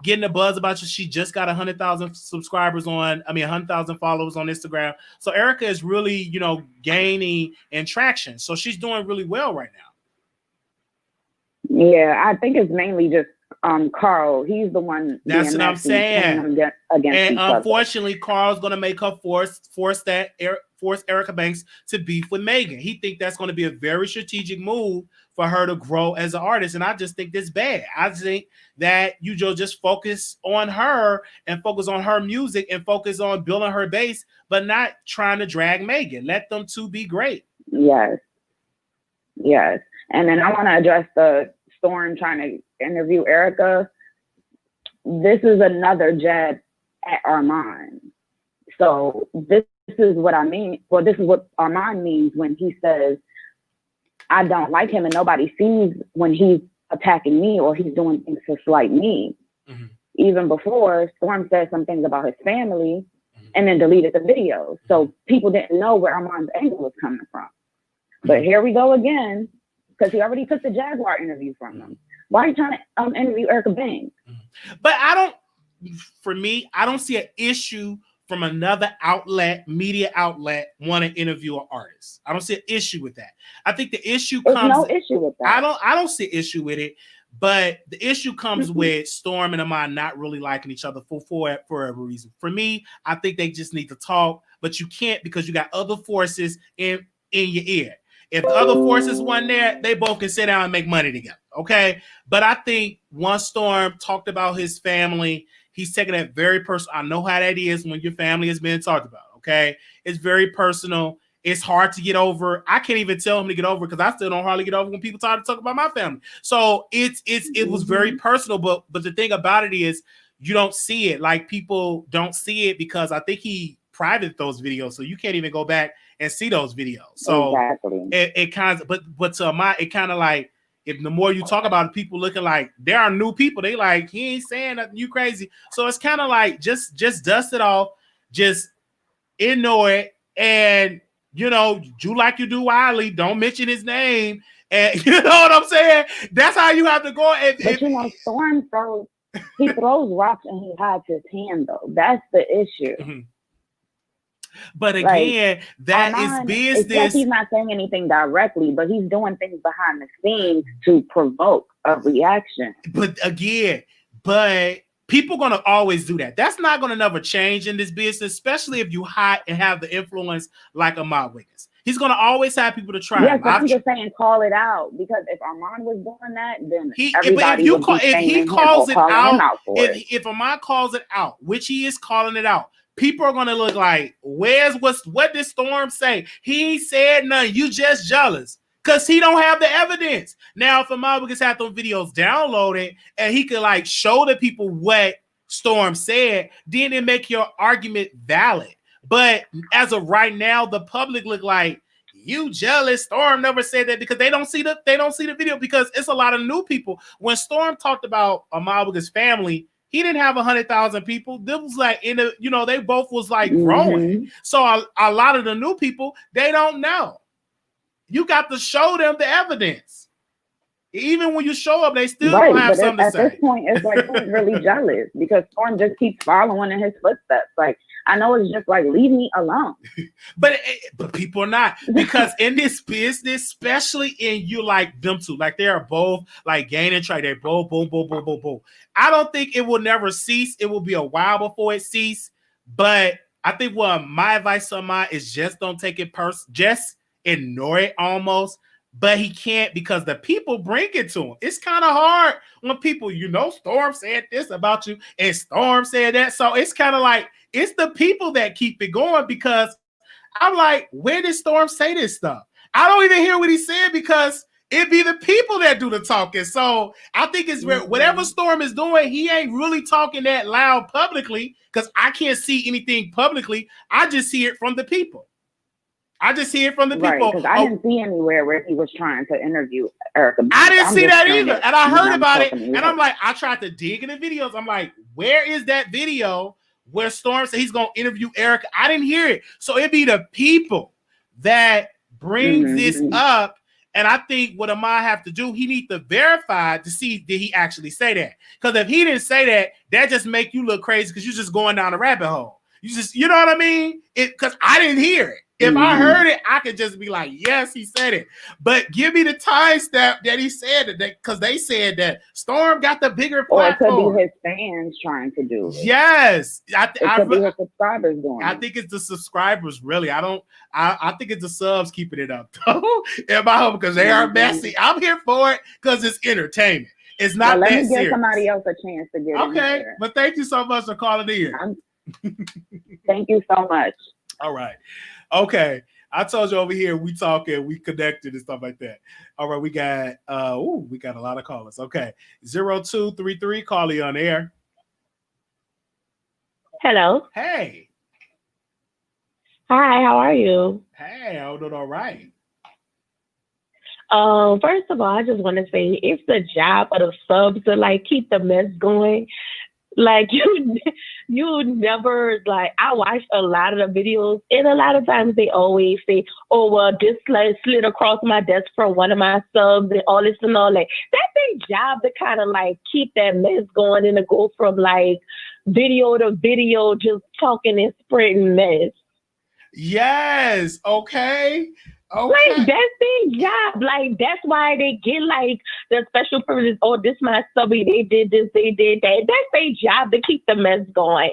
getting the buzz about you. She just got 100,000 subscribers 100,000 followers on Instagram. So Erica is really, you know, gaining in traction. So she's doing really well right now. Yeah, I think it's mainly just Carl. He's the one. That's what I'm saying. And unfortunately, Carl's gonna make her force Erica Banks to beef with Meghan. He think that's going to be a very strategic move for her to grow as an artist, and I just think that's bad. I think that you just focus on her and focus on her music and focus on building her base, but not trying to drag Meghan. Let them two be great. Yes. And then I want to address the Storm trying to interview Erica. This is another jab at Armon. So this is what I mean. Well, this is what Armon means when he says, I don't like him and nobody sees when he's attacking me or he's doing things to slight me. Mm-hmm. Even before, Storm said some things about his family and then deleted the video. So people didn't know where Armon's angle was coming from. But here we go again, because he already took the Jaguar interview from him. Why are you trying to interview Erica Banks? But for me, I don't see an issue from another media outlet, want to interview an artist. I don't see an issue with that. I think the issue comes. There's no issue with that. I don't see an issue with it, but the issue comes with Storm and Armon not really liking each other for whatever reason. For me, I think they just need to talk, but you can't because you got other forces in your ear. If the other forces weren't there, they both can sit down and make money together. Okay. But I think once Storm talked about his family, he's taking it very personal. I know how that is when your family is being talked about. Okay. It's very personal. It's hard to get over. I can't even tell him to get over because I still don't hardly get over when people try to talk about my family. So it was very personal. But the thing about it is you don't see it. Like people don't see it because I think he private those videos. So you can't even go back and see those videos. So exactly. it kind of, but to my, it kind of like, if the more you talk about it, people looking like there are new people, they like, he ain't saying nothing, you crazy. So it's kind of like, just dust it off, just ignore it. And, you know, do like you do Wiley, don't mention his name And you know what I'm saying? That's how you have to go. But you know, Storm throws rocks and he hides his hand though. That's the issue. Mm-hmm. But again, like, that Armon, is business. Like he's not saying anything directly, but he's doing things behind the scenes to provoke a reaction. But again, people going to always do that. That's not going to never change in this business, especially if you hide and have the influence like Armon Wiggins. He's going to always have people to try. Yes, but I'm just saying, call it out, because if Armon was doing that, then everybody if he calls it out, if Armon calls it out, which he is calling it out, people are gonna look like, what did Storm say? He said nothing. You just jealous because he don't have the evidence. Now, if Armon Wiggins had those videos downloaded and he could like show the people what Storm said, then it make your argument valid. But as of right now, the public look like you jealous. Storm never said that because they don't see the video, because it's a lot of new people. When Storm talked about Armon Wiggins' family, he didn't have 100,000 people. This was like they both was like growing. So a lot of the new people, they don't know. You got to show them the evidence. Even when you show up, they still don't have something to say. At this point, it's like Storm's really jealous because Storm just keeps following in his footsteps. Like, I know it's just like, leave me alone. But people are not, because in this business, especially in you like them two, like they are both like gain and trade. They're both boom, boom, boom, boom, boom. I don't think it will never cease. It will be a while before it ceases. But I think what my advice to mine is just don't take it personal. Just ignore it almost. But he can't, because the people bring it to him. It's kind of hard when people, Storm said this about you and Storm said that. So it's kind of like, it's the people that keep it going, because I'm like, where did Storm say this stuff? I don't even hear what he said, because it be the people that do the talking. So I think it's whatever Storm is doing, he ain't really talking that loud publicly, because I can't see anything publicly. I just see it from the people. I just see it from the people. Because I didn't see anywhere where he was trying to interview Erica. I didn't see that either. And I heard about it. And I'm like, I tried to dig in the videos. I'm like, where is that video where Storm said he's going to interview Erica? I didn't hear it. So it'd be the people that brings this up. And I think what Armon have to do, he needs to verify to see, did he actually say that? Because if he didn't say that, that just make you look crazy, because you're just going down a rabbit hole. You know what I mean? Because I didn't hear it. If I heard it, I could just be like, yes, he said it. But give me the timestamp that he said it, because they said that Storm got the bigger platform. Or it could be his fans trying to do it. Yes. It could be his subscribers doing it. I think it's the subscribers, really. I think it's the subs keeping it up, though. In my home, because they are messy. I'm here for it because it's entertainment. It's not that serious. Let me give somebody else a chance to get in there. Okay, but thank you so much for calling in. Thank you so much. All right. Okay. I told you over here we talking, we connected and stuff like that. All right, we got a lot of callers. Okay. 0233, call you on air. Hello. Hey. Hi, how are you? Hey, I'm doing all right. First of all, I just want to say it's the job of the subs to like keep the mess going. Like you never, like, I watched a lot of the videos, and a lot of times they always say, oh, well, this like slid across my desk from one of my subs and all this and all that. That's their job to kind of like keep that mess going and to go from like video to video, just talking and spreading mess. Yes. Okay. Like, that's their job. Like, that's why they get, like, the special privileges. Oh, this my subby. They did this. They did that. That's their job to keep the mess going.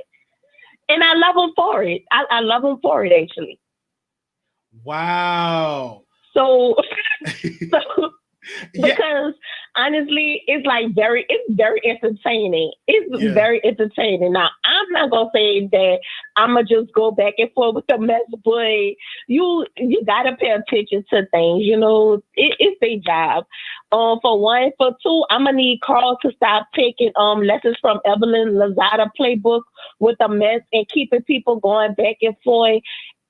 And I love them for it. I love them for it, actually. Wow. So because honestly, it's very entertaining. It's very entertaining. Now, I'm not gonna say that I'm gonna just go back and forth with the mess, but you gotta pay attention to things. It's their job. For one, for two, I'm gonna need Carl to stop taking lessons from Evelyn Lozada playbook with the mess and keeping people going back and forth.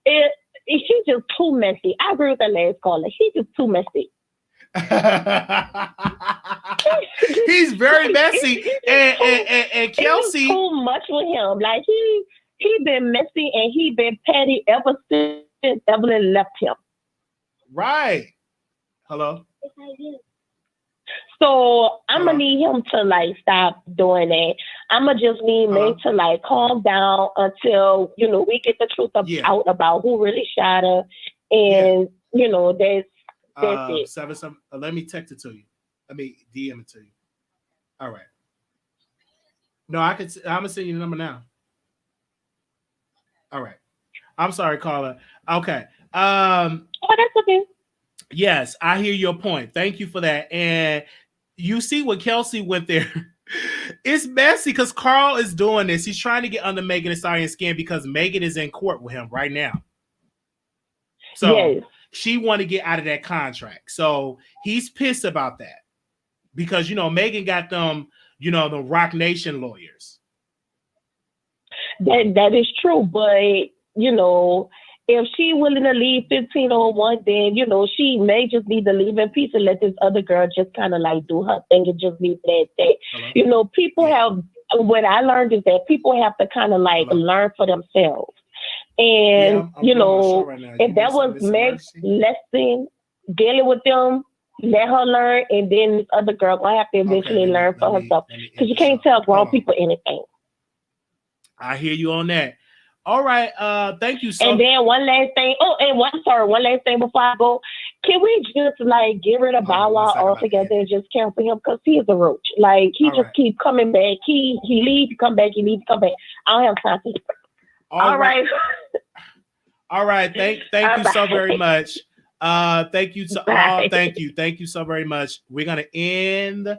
He's just too messy. I agree with the last caller. He's just too messy. He's very messy, and Kelsey too much with him. Like he been messy and he been petty ever since Evelyn left him. Right. Hello? So I'm gonna need him to like stop doing that. I'm gonna just need Meg to like calm down until we get the truth out about who really shot her, and that's it. Let me text it to you. Let me DM it to you. All right. No, I'm gonna send you the number now. All right. I'm sorry, caller. Okay. Oh, that's okay. Yes, I hear your point. Thank you for that. And you see what Kelsey went there. It's messy because Carl is doing this. He's trying to get under Meghan and Stallion's skin because Meghan is in court with him right now. So she want to get out of that contract. So he's pissed about that because Meghan got them, the Rock Nation lawyers. That is true, but if she willing to leave 1501, then she may just need to leave in peace and let this other girl just kind of like do her thing and just leave it at that. People have, what I learned is that people have to kind of like learn for themselves. And if that was Meg's lesson dealing with them, let her learn, and then this other girl gonna have to eventually learn for herself, because you can't tell grown people anything. I hear you on that. All right. Thank you. And then one last thing. One last thing before I go. Can we just like get rid of Bow Wow altogether and just cancel him? Because he is a roach. Like he just keep coming back. He leaves, come back. He leaves, come back. I don't have time for it. All right. All right. Thank you so very much. Thank you so thank you so very much. We're gonna end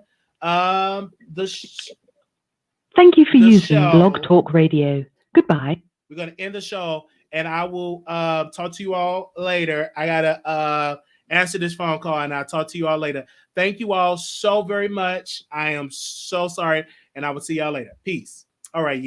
Thank you for using Blog Talk Radio. Goodbye. We're going to end the show, and I will talk to you all later. I got to answer this phone call, and I'll talk to you all later. Thank you all so very much. I am so sorry, and I will see y'all later. Peace. All right.